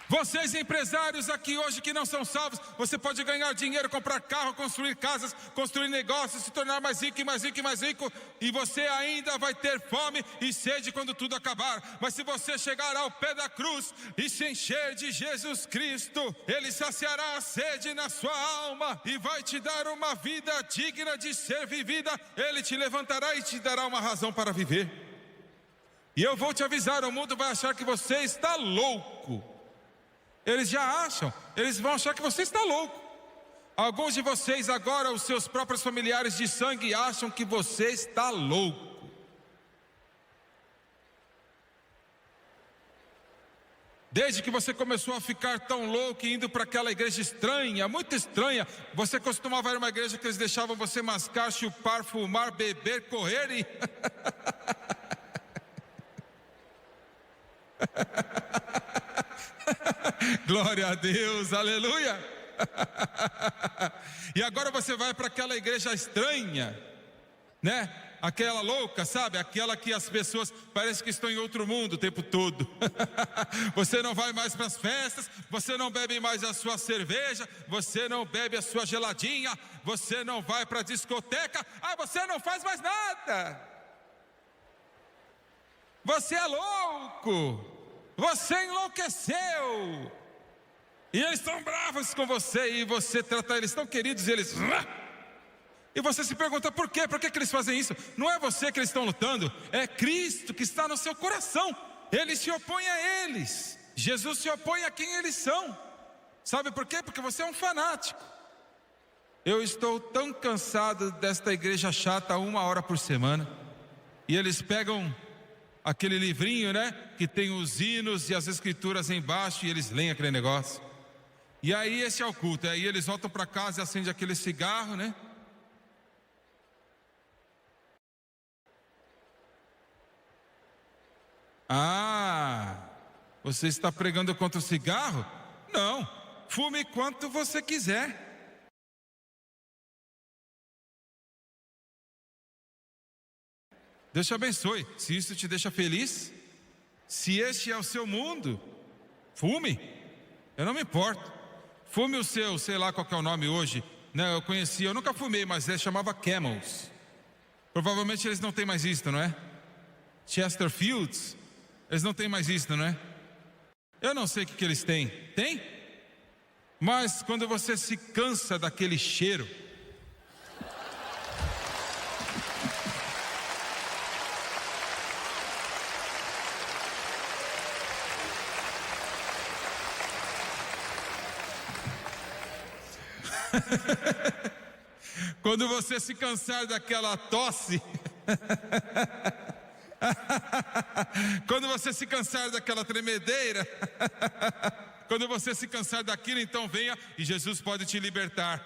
Vocês empresários aqui hoje que não são salvos, você pode ganhar dinheiro, comprar carro, construir casas, construir negócios, se tornar mais rico e mais rico e mais rico, e você ainda vai ter fome e sede quando tudo acabar. Mas se você chegar ao pé da cruz e se encher de Jesus Cristo, Ele saciará a sede na sua alma e vai te dar uma vida digna de ser vivida. Ele te levantará e te dará uma razão para viver. E eu vou te avisar, o mundo vai achar que você está louco. Eles já acham, eles vão achar que você está louco. Alguns de vocês agora, os seus próprios familiares de sangue, acham que você está louco. Desde que você começou a ficar tão louco e indo para aquela igreja estranha, muito estranha, você costumava ir a uma igreja que eles deixavam você mascar, chupar, fumar, beber, correr e... Glória a Deus, aleluia. E agora você vai para aquela igreja estranha, né? Aquela louca, sabe? Aquela que as pessoas parecem que estão em outro mundo o tempo todo. Você não vai mais para as festas, você não bebe mais a sua cerveja, você não bebe a sua geladinha, você não vai para a discoteca, você não faz mais nada. Você é louco, você enlouqueceu. E eles estão bravos com você, e você trata eles tão queridos, e eles... E você se pergunta por quê? Por que eles fazem isso? Não é você que eles estão lutando, é Cristo que está no seu coração. Ele se opõe a eles. Jesus se opõe a quem eles são. Sabe por quê? Porque você é um fanático. Eu estou tão cansado desta igreja chata 1 hora por semana. E eles pegam aquele livrinho, né? Que tem os hinos e as escrituras embaixo, e eles leem aquele negócio. E aí esse é o culto. Aí eles voltam para casa e acendem aquele cigarro, né? Você está pregando contra o cigarro? Não, fume quanto você quiser. Deus te abençoe. Se isso te deixa feliz, se este é o seu mundo, fume, eu não me importo. Fume o seu, sei lá qual que é o nome hoje, né? Eu nunca fumei, mas chamava Camels. Provavelmente eles não têm mais isso, não é? Chesterfields, eles não têm mais isso, não é? Eu não sei o que eles têm. Tem? Mas quando você se cansa daquele cheiro, quando você se cansar daquela tosse, quando você se cansar daquela tremedeira, quando você se cansar daquilo, então venha e Jesus pode te libertar,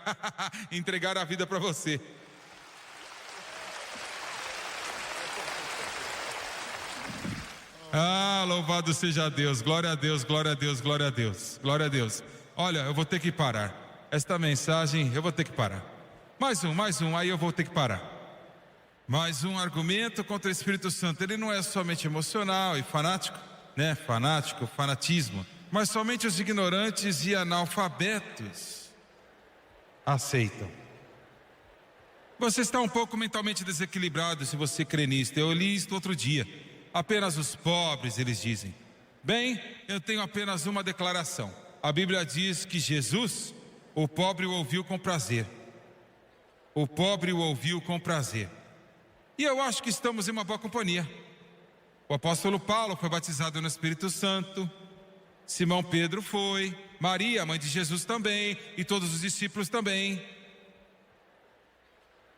entregar a vida para você. Louvado seja Deus, glória a Deus, glória a Deus, glória a Deus, glória a Deus. Olha, eu vou ter que parar. Esta mensagem eu vou ter que parar. Mais um, aí eu vou ter que parar. Mais um argumento contra o Espírito Santo. Ele não é somente emocional e fanático, né? Fanatismo. Mas somente os ignorantes e analfabetos aceitam. Você está um pouco mentalmente desequilibrado se você crê nisto. Eu li isto outro dia. Apenas os pobres, eles dizem. Bem, eu tenho apenas uma declaração. A Bíblia diz que Jesus, o pobre o ouviu com prazer. O pobre o ouviu com prazer. E eu acho que estamos em uma boa companhia. O apóstolo Paulo foi batizado no Espírito Santo. Simão Pedro foi. Maria, mãe de Jesus, também. E todos os discípulos também.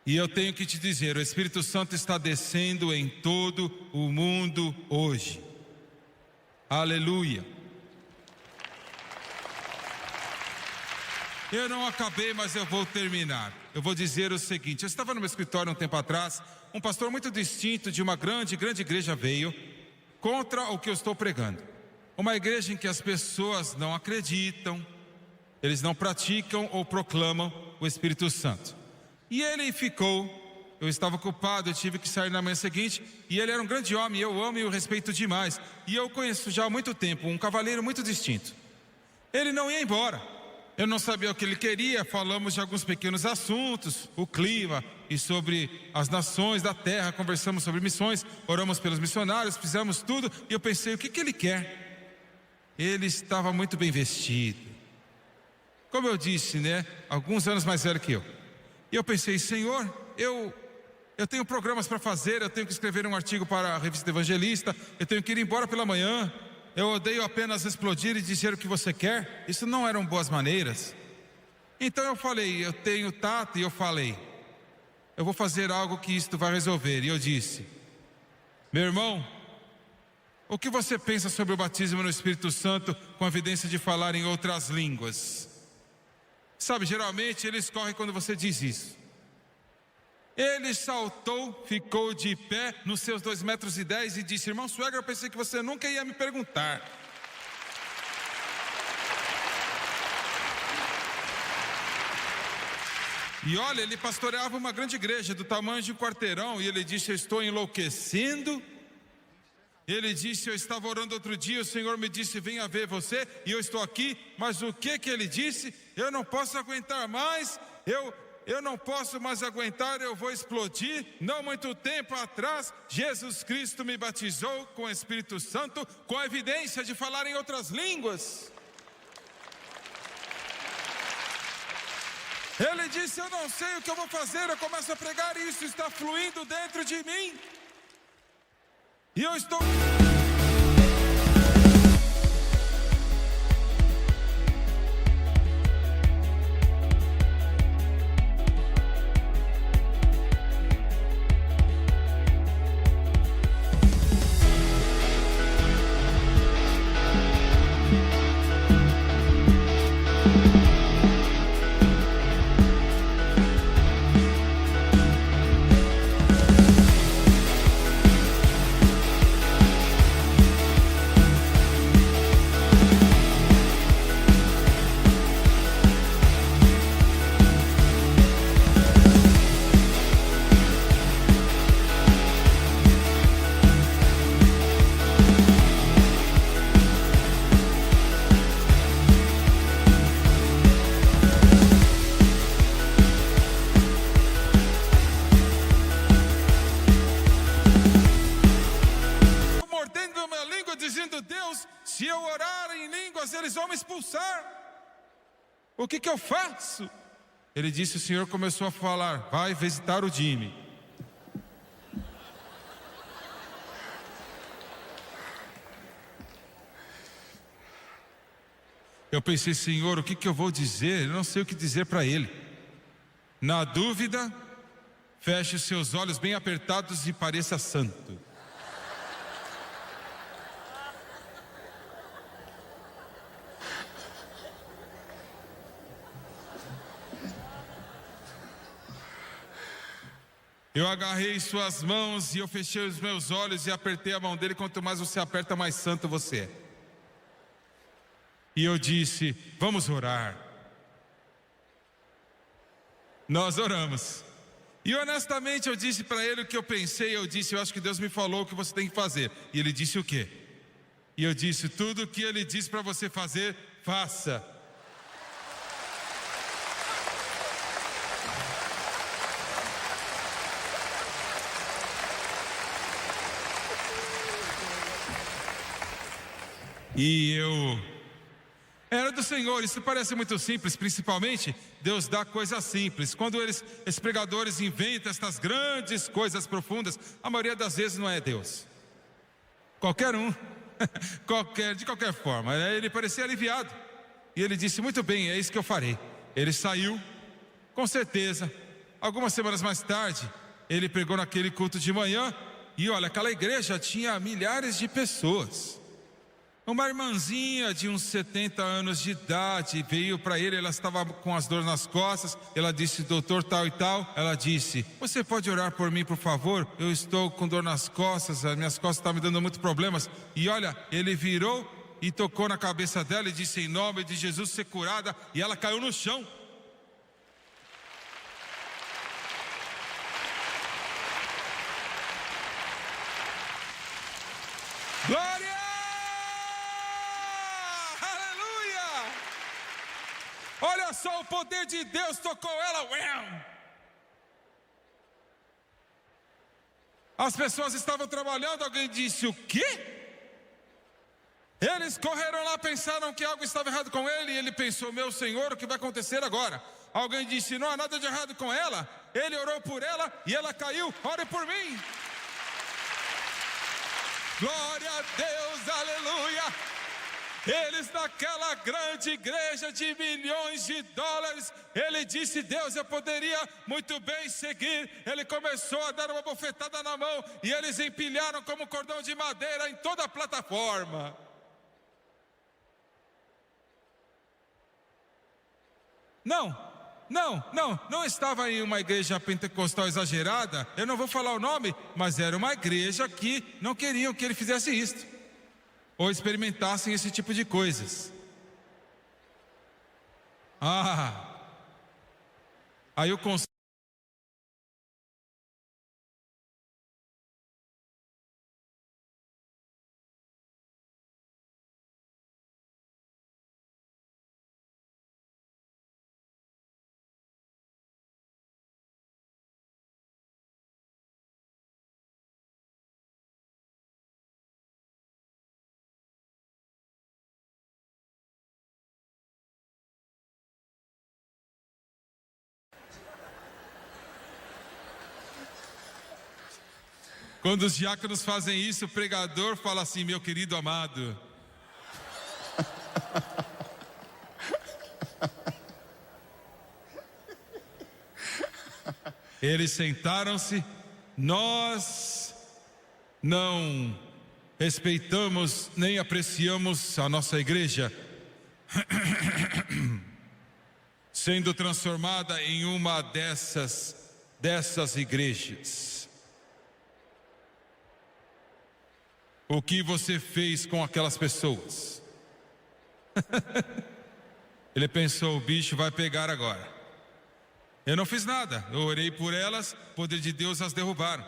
E eu tenho que te dizer, o Espírito Santo está descendo em todo o mundo hoje. Aleluia. Eu não acabei, mas eu vou terminar. Eu vou dizer o seguinte: eu estava no meu escritório um tempo atrás, um pastor muito distinto de uma grande igreja veio contra o que eu estou pregando. Uma igreja em que as pessoas não acreditam, eles não praticam ou proclamam o Espírito Santo. E ele ficou, eu estava ocupado, eu tive que sair na manhã seguinte, e ele era um grande homem, eu amo e o respeito demais. E eu conheço já há muito tempo, um cavalheiro muito distinto. Ele não ia embora. Eu não sabia o que ele queria, falamos de alguns pequenos assuntos, o clima e sobre as nações da terra, conversamos sobre missões, oramos pelos missionários, fizemos tudo, e eu pensei, o que ele quer? Ele estava muito bem vestido. Como eu disse, né, alguns anos mais velho que eu. E eu pensei, Senhor, eu tenho programas para fazer, eu tenho que escrever um artigo para a revista Evangelista, eu tenho que ir embora pela manhã. Eu odeio apenas explodir e dizer o que você quer. Isso não eram boas maneiras. Então eu falei, eu tenho tato, e eu falei, eu vou fazer algo que isto vai resolver. E eu disse, meu irmão, o que você pensa sobre o batismo no Espírito Santo com a evidência de falar em outras línguas? Sabe, geralmente eles correm quando você diz isso. Ele saltou, ficou de pé nos seus 2,10 metros e disse, irmão Swagger, eu pensei que você nunca ia me perguntar. E olha, ele pastoreava uma grande igreja do tamanho de um quarteirão, e ele disse, eu estou enlouquecendo. Ele disse, eu estava orando outro dia, o Senhor me disse, venha ver você, e eu estou aqui. Mas o que ele disse? Eu não posso aguentar mais, eu não posso mais aguentar, eu vou explodir. Não muito tempo atrás, Jesus Cristo me batizou com o Espírito Santo, com a evidência de falar em outras línguas. Ele disse, eu não sei o que eu vou fazer, eu começo a pregar e isso está fluindo dentro de mim. E eu estou... dizendo, Deus, se eu orar em línguas, eles vão me expulsar. O que eu faço? Ele disse, o Senhor começou a falar, vai visitar o Jimmy. Eu pensei, Senhor, o que eu vou dizer? Eu não sei o que dizer para ele. Na dúvida, feche os seus olhos bem apertados e pareça santo. Eu agarrei suas mãos e eu fechei os meus olhos e apertei a mão dele. Quanto mais você aperta, mais santo você é. E eu disse, vamos orar. Nós oramos. E honestamente eu disse para ele o que eu pensei. Eu disse, eu acho que Deus me falou o que você tem que fazer. E ele disse o quê? E eu disse, tudo o que ele disse para você fazer, faça. E era do Senhor. Isso parece muito simples, principalmente Deus dá coisas simples. Quando esses pregadores inventam estas grandes coisas profundas, a maioria das vezes não é Deus. Qualquer um, de qualquer forma. Ele parecia aliviado. E ele disse, muito bem, é isso que eu farei. Ele saiu, com certeza. Algumas semanas mais tarde, ele pregou naquele culto de manhã. E olha, aquela igreja tinha milhares de pessoas. Uma irmãzinha de uns 70 anos de idade veio para ele, ela estava com as dores nas costas. Ela disse, doutor tal e tal. Ela disse, você pode orar por mim, por favor? Eu estou com dor nas costas, as minhas costas estão me dando muitos problemas. E olha, ele virou e tocou na cabeça dela e disse, em nome de Jesus, ser curada. E ela caiu no chão. Glória! Olha só, o poder de Deus tocou ela. As pessoas estavam trabalhando, alguém disse, o quê? Eles correram lá, pensaram que algo estava errado com ele. E ele pensou, meu Senhor, o que vai acontecer agora? Alguém disse, não há nada de errado com ela. Ele orou por ela e ela caiu, ore por mim. Glória a Deus, aleluia. Eles naquela grande igreja de milhões de dólares, ele disse: Deus, eu poderia muito bem seguir. Ele começou a dar uma bofetada na mão e eles empilharam como cordão de madeira em toda a plataforma. Não estava em uma igreja pentecostal exagerada. Eu não vou falar o nome, mas era uma igreja que não queriam que ele fizesse isto ou experimentassem esse tipo de coisas. Aí o conselho. Quando os diáconos fazem isso, o pregador fala assim: meu querido amado. Eles sentaram-se. Nós não respeitamos nem apreciamos a nossa igreja, sendo transformada em uma dessas igrejas. O que você fez com aquelas pessoas? Ele pensou: o bicho vai pegar agora. Eu não fiz nada, eu orei por elas, o poder de Deus as derrubaram.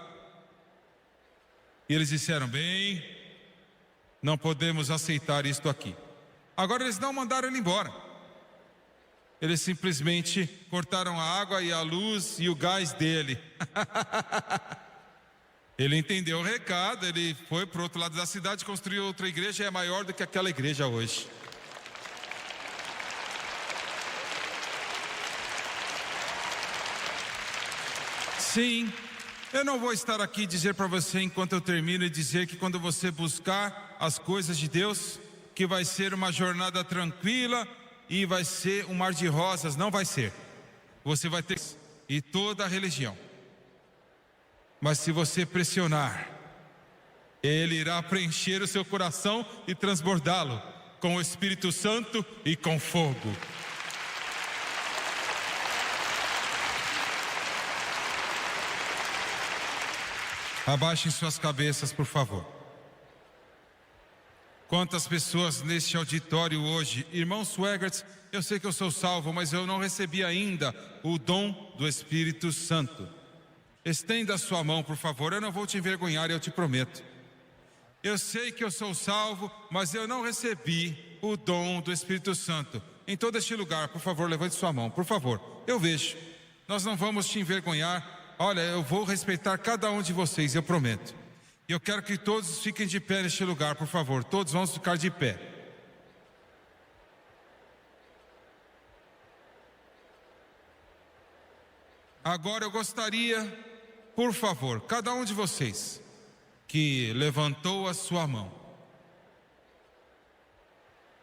E eles disseram: bem, não podemos aceitar isto aqui. Agora eles não mandaram ele embora. Eles simplesmente cortaram a água e a luz e o gás dele. Ele entendeu o recado, ele foi para o outro lado da cidade, construiu outra igreja e é maior do que aquela igreja hoje. Sim, eu não vou estar aqui dizer para você enquanto eu termino e dizer que quando você buscar as coisas de Deus, que vai ser uma jornada tranquila e vai ser um mar de rosas. Não vai ser. Você vai ter e toda a religião. Mas se você pressionar, Ele irá preencher o seu coração e transbordá-lo com o Espírito Santo e com fogo. Abaixem suas cabeças, por favor. Quantas pessoas neste auditório hoje? Irmão Swegert, eu sei que eu sou salvo, mas eu não recebi ainda o dom do Espírito Santo. Estenda a sua mão, por favor. Eu não vou te envergonhar, eu te prometo. Eu sei que eu sou salvo, mas eu não recebi o dom do Espírito Santo. Em todo este lugar, por favor, levante sua mão, por favor. Eu vejo. Nós não vamos te envergonhar. Olha, eu vou respeitar cada um de vocês, eu prometo. E eu quero que todos fiquem de pé neste lugar, por favor. Todos vamos ficar de pé. Agora eu gostaria, por favor, cada um de vocês que levantou a sua mão,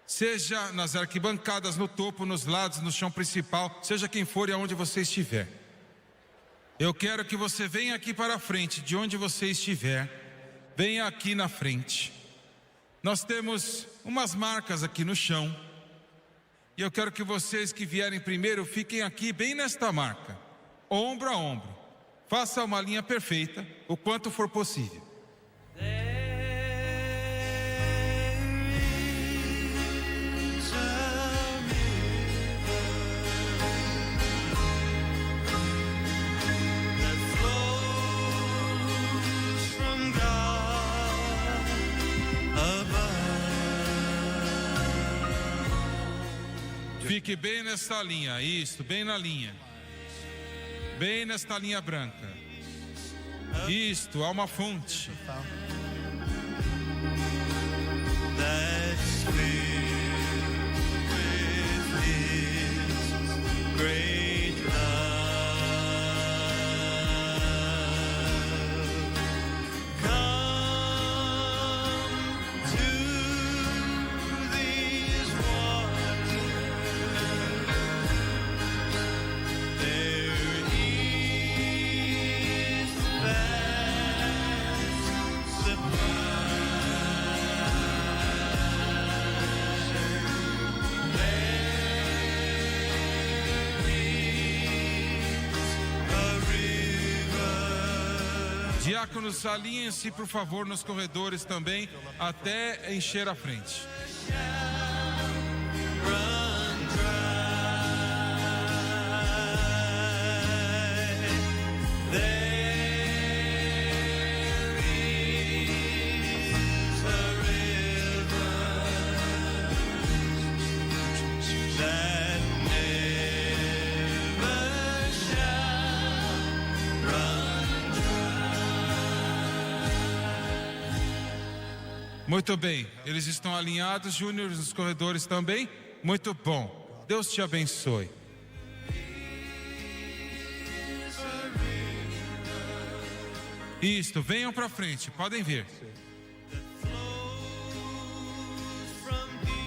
seja nas arquibancadas, no topo, nos lados, no chão principal, seja quem for e aonde você estiver, eu quero que você venha aqui para a frente, de onde você estiver, venha aqui na frente. Nós temos umas marcas aqui no chão, e eu quero que vocês que vierem primeiro fiquem aqui bem nesta marca, ombro a ombro. Faça uma linha perfeita, o quanto for possível. Fique bem nessa linha, isso, bem na linha. Bem nesta linha branca. Isto, há uma fonte. Come to the Diáconos, alinhem-se, por favor, nos corredores também, até encher a frente. Muito bem, eles estão alinhados, Júnior, nos corredores também. Muito bom, Deus te abençoe. Isto, venham para frente, podem vir.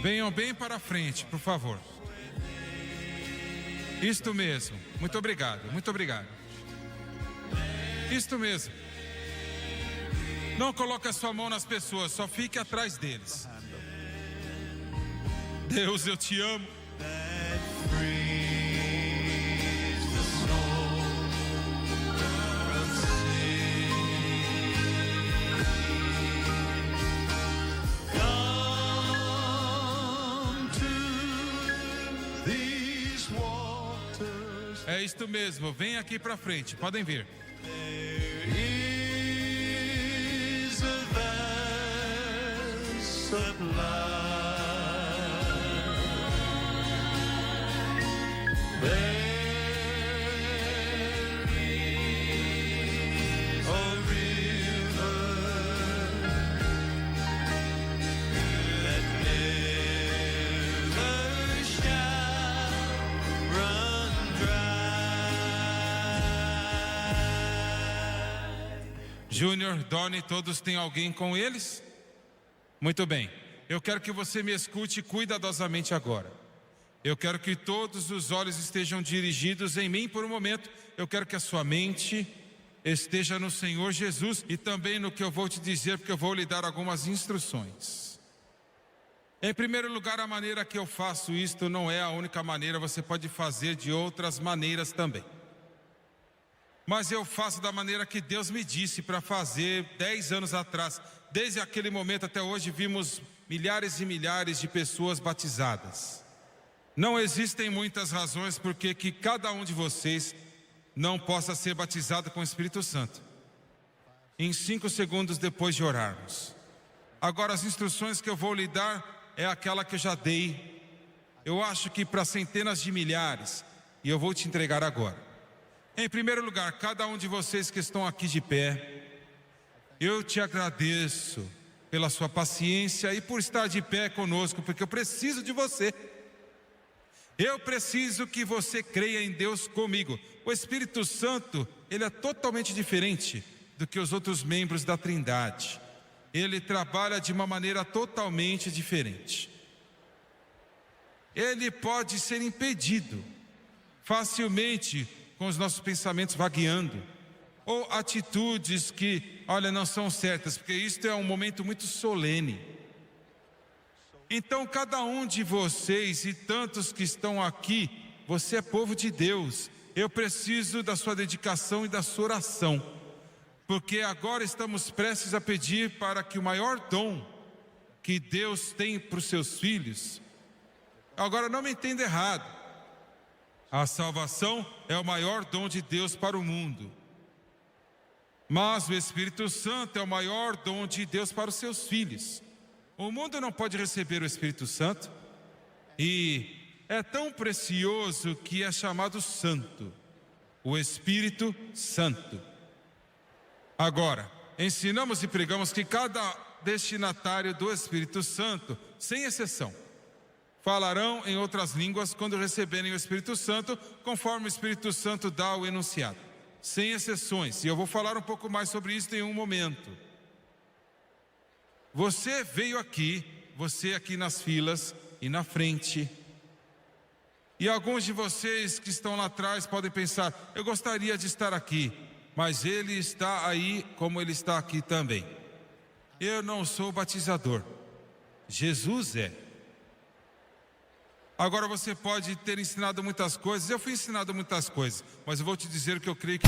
Venham bem para frente, por favor. Isto mesmo, muito obrigado, muito obrigado. Isto mesmo. Não coloque a sua mão nas pessoas, só fique atrás deles. Deus, eu te amo. É isto mesmo, vem aqui para frente, podem vir. Júnior, Doni, todos têm alguém com eles? Muito bem, eu quero que você me escute cuidadosamente agora. Eu quero que todos os olhos estejam dirigidos em mim por um momento. Eu quero que a sua mente esteja no Senhor Jesus e também no que eu vou te dizer, porque eu vou lhe dar algumas instruções. Em primeiro lugar, a maneira que eu faço isto não é a única maneira, você pode fazer de outras maneiras também. Mas eu faço da maneira que Deus me disse para fazer 10 anos atrás. Desde aquele momento até hoje vimos milhares e milhares de pessoas batizadas. Não existem muitas razões por que cada um de vocês não possa ser batizado com o Espírito Santo. Em 5 segundos depois de orarmos. Agora as instruções que eu vou lhe dar é aquela que eu já dei. Eu acho que para centenas de milhares. E eu vou te entregar agora. Em primeiro lugar, cada um de vocês que estão aqui de pé, eu te agradeço pela sua paciência e por estar de pé conosco, porque eu preciso de você. Eu preciso que você creia em Deus comigo. O Espírito Santo, ele é totalmente diferente do que os outros membros da Trindade. Ele trabalha de uma maneira totalmente diferente. Ele pode ser impedido facilmente com os nossos pensamentos vagueando, ou atitudes que, olha, não são certas, porque isto é um momento muito solene. Então cada um de vocês e tantos que estão aqui, você é povo de Deus. Eu preciso da sua dedicação e da sua oração, porque agora estamos prestes a pedir para que o maior dom que Deus tem para os seus filhos, agora não me entenda errado, a salvação é o maior dom de Deus para o mundo. Mas o Espírito Santo é o maior dom de Deus para os seus filhos. O mundo não pode receber o Espírito Santo. E é tão precioso que é chamado Santo. O Espírito Santo. Agora, ensinamos e pregamos que cada destinatário do Espírito Santo, sem exceção, falarão em outras línguas quando receberem o Espírito Santo, conforme o Espírito Santo dá o enunciado, sem exceções. E eu vou falar um pouco mais sobre isso em um momento. Você veio aqui, você aqui nas filas e na frente. E alguns de vocês que estão lá atrás podem pensar, eu gostaria de estar aqui, mas ele está aí como ele está aqui também. Eu não sou batizador, Jesus é. Agora você pode ter ensinado muitas coisas, eu fui ensinado muitas coisas, mas eu vou te dizer que eu creio que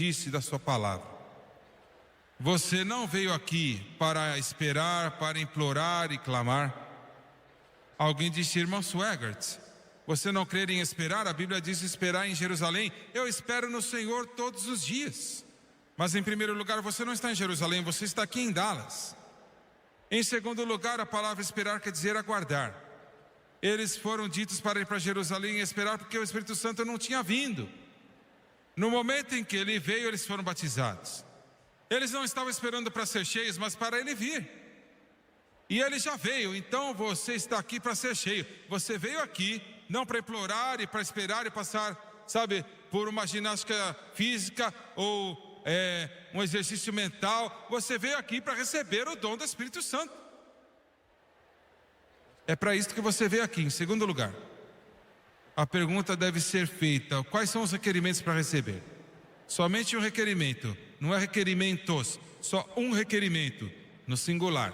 disse da sua palavra. Você não veio aqui para esperar, para implorar e clamar. Alguém disse, irmão Swegert, você não crê em esperar? A Bíblia diz esperar em Jerusalém. Eu espero no Senhor todos os dias. Mas em primeiro lugar, você não está em Jerusalém, você está aqui em Dallas. Em segundo lugar, a palavra esperar quer dizer aguardar. Eles foram ditos para ir para Jerusalém e esperar porque o Espírito Santo não tinha vindo. No momento em que ele veio, eles foram batizados. Eles não estavam esperando para ser cheios, mas para ele vir. E ele já veio, então você está aqui para ser cheio. Você veio aqui, não para implorar e para esperar e passar, sabe, por uma ginástica física ou um exercício mental. Você veio aqui para receber o dom do Espírito Santo. É para isso que você veio aqui. Em segundo lugar, a pergunta deve ser feita: quais são os requerimentos para receber? Somente um requerimento, não é requerimentos, só um requerimento, no singular.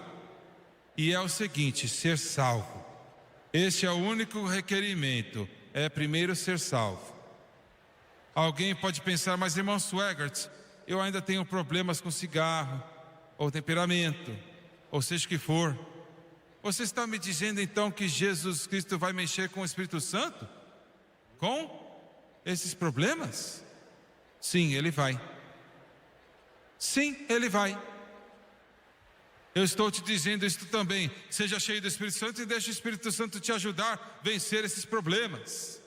E é o seguinte: ser salvo. Este é o único requerimento, é primeiro ser salvo. Alguém pode pensar, mas irmão Swegert, eu ainda tenho problemas com cigarro, ou temperamento, ou seja o que for. Você está me dizendo então que Jesus Cristo vai mexer com o Espírito Santo? Com esses problemas? Sim, Ele vai. Sim, Ele vai. Eu estou te dizendo isso também. Seja cheio do Espírito Santo e deixe o Espírito Santo te ajudar a vencer esses problemas.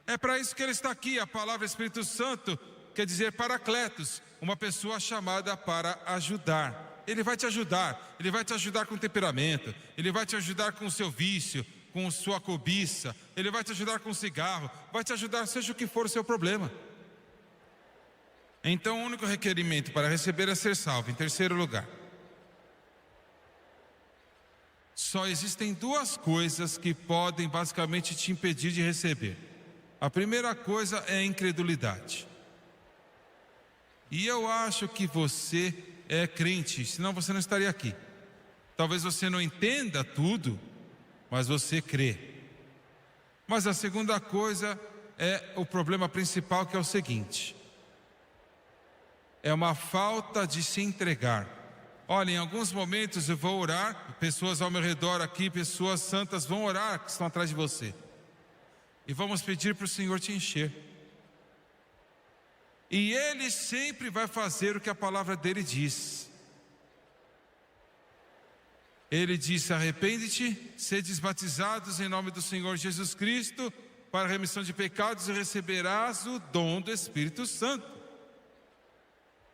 É para isso que Ele está aqui. A palavra Espírito Santo quer dizer paracletos, uma pessoa chamada para ajudar. Ele vai te ajudar. Ele vai te ajudar com temperamento. Ele vai te ajudar com o seu vício, com sua cobiça. Ele vai te ajudar com o cigarro. Vai te ajudar seja o que for o seu problema. Então o único requerimento para receber é ser salvo. Em terceiro lugar, só existem duas coisas que podem basicamente te impedir de receber. A primeira coisa é a incredulidade. E eu acho que você é crente, senão você não estaria aqui. Talvez você não entenda tudo, mas você crê. Mas a segunda coisa é o problema principal, que é o seguinte: é uma falta de se entregar. Olha, em alguns momentos eu vou orar, pessoas ao meu redor aqui, pessoas santas vão orar que estão atrás de você. E vamos pedir para o Senhor te encher. E Ele sempre vai fazer o que a palavra dele diz. Ele disse: arrepende-te, sedes batizados em nome do Senhor Jesus Cristo para a remissão de pecados e receberás o dom do Espírito Santo.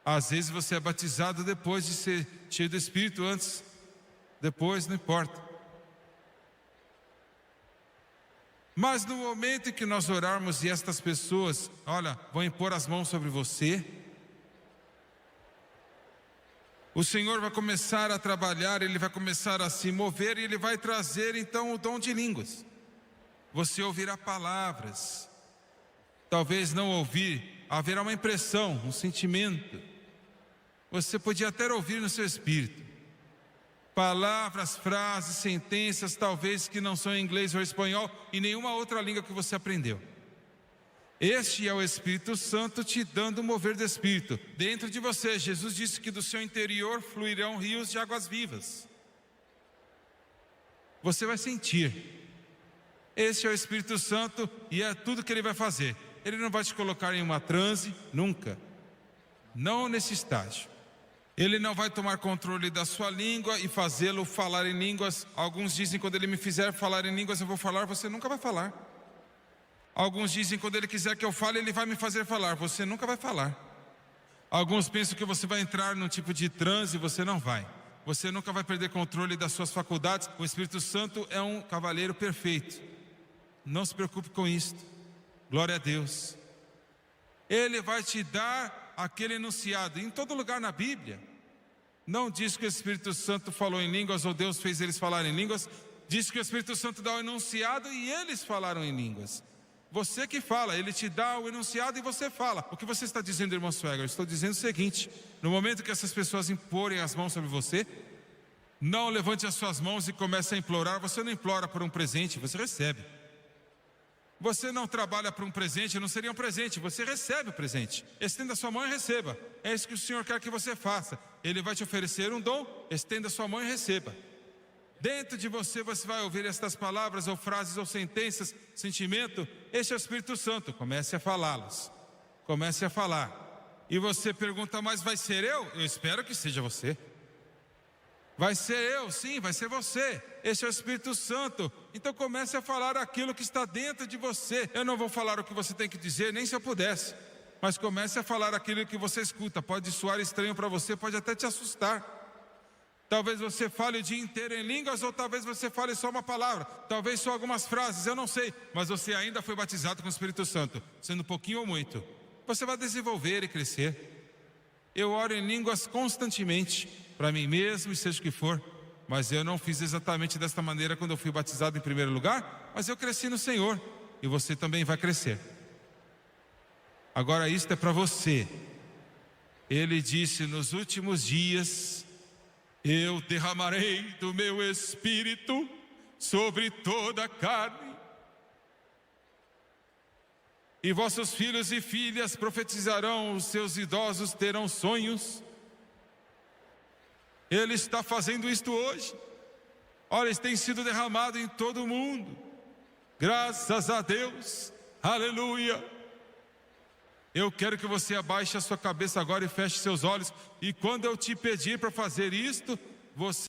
Às vezes você é batizado depois de ser cheio do Espírito, antes, depois, não importa. Mas no momento em que nós orarmos e estas pessoas, olha, vão impor as mãos sobre você, o Senhor vai começar a trabalhar, Ele vai começar a se mover e Ele vai trazer então o dom de línguas. Você ouvirá palavras, talvez não ouvir, haverá uma impressão, um sentimento. Você podia até ouvir no seu espírito palavras, frases, sentenças, talvez que não são em inglês ou espanhol e nenhuma outra língua que você aprendeu. Este é o Espírito Santo te dando o mover do Espírito dentro de você. Jesus disse que do seu interior fluirão rios de águas vivas. Você vai sentir. Este é o Espírito Santo e é tudo que Ele vai fazer. Ele não vai te colocar em uma transe, nunca. Não nesse estágio. Ele não vai tomar controle da sua língua e fazê-lo falar em línguas. Alguns dizem: quando Ele me fizer falar em línguas eu vou falar. Você nunca vai falar. Alguns dizem: quando Ele quiser que eu fale, Ele vai me fazer falar. Você nunca vai falar. Alguns pensam que você vai entrar num tipo de transe. Você não vai. Você nunca vai perder controle das suas faculdades. O Espírito Santo é um cavaleiro perfeito. Não se preocupe com isso. Glória a Deus. Ele vai te dar aquele enunciado. Em todo lugar na Bíblia não diz que o Espírito Santo falou em línguas ou Deus fez eles falarem em línguas. Diz que o Espírito Santo dá o enunciado e eles falaram em línguas. Você que fala, Ele te dá o enunciado e você fala. O que você está dizendo, irmão Swegert? Estou dizendo o seguinte: no momento que essas pessoas imporem as mãos sobre você, não levante as suas mãos e comece a implorar. Você não implora por um presente, você recebe. Você não trabalha para um presente, não seria um presente, você recebe o presente. Estenda sua mão e receba. É isso que o Senhor quer que você faça. Ele vai te oferecer um dom, estenda sua mão e receba. Dentro de você, você vai ouvir estas palavras, ou frases, ou sentenças, sentimento. Este é o Espírito Santo, comece a falá-las. Comece a falar. E você pergunta, mas vai ser eu? Eu espero que seja você. Vai ser eu, sim, vai ser você. Este é o Espírito Santo. Então comece a falar aquilo que está dentro de você. Eu não vou falar o que você tem que dizer, nem se eu pudesse. Mas comece a falar aquilo que você escuta. Pode soar estranho para você, pode até te assustar. Talvez você fale o dia inteiro em línguas, ou talvez você fale só uma palavra. Talvez só algumas frases, eu não sei. Mas você ainda foi batizado com o Espírito Santo, sendo pouquinho ou muito. Você vai desenvolver e crescer. Eu oro em línguas constantemente, para mim mesmo e seja o que for, mas eu não fiz exatamente desta maneira quando eu fui batizado em primeiro lugar, mas eu cresci no Senhor, e você também vai crescer. Agora isto é para você. Ele disse, nos últimos dias, eu derramarei do meu Espírito sobre toda a carne, e vossos filhos e filhas profetizarão, os seus idosos terão sonhos. Ele está fazendo isto hoje. Olha, isso tem sido derramado em todo o mundo. Graças a Deus. Aleluia. Eu quero que você abaixe a sua cabeça agora e feche seus olhos. E quando eu te pedir para fazer isto, você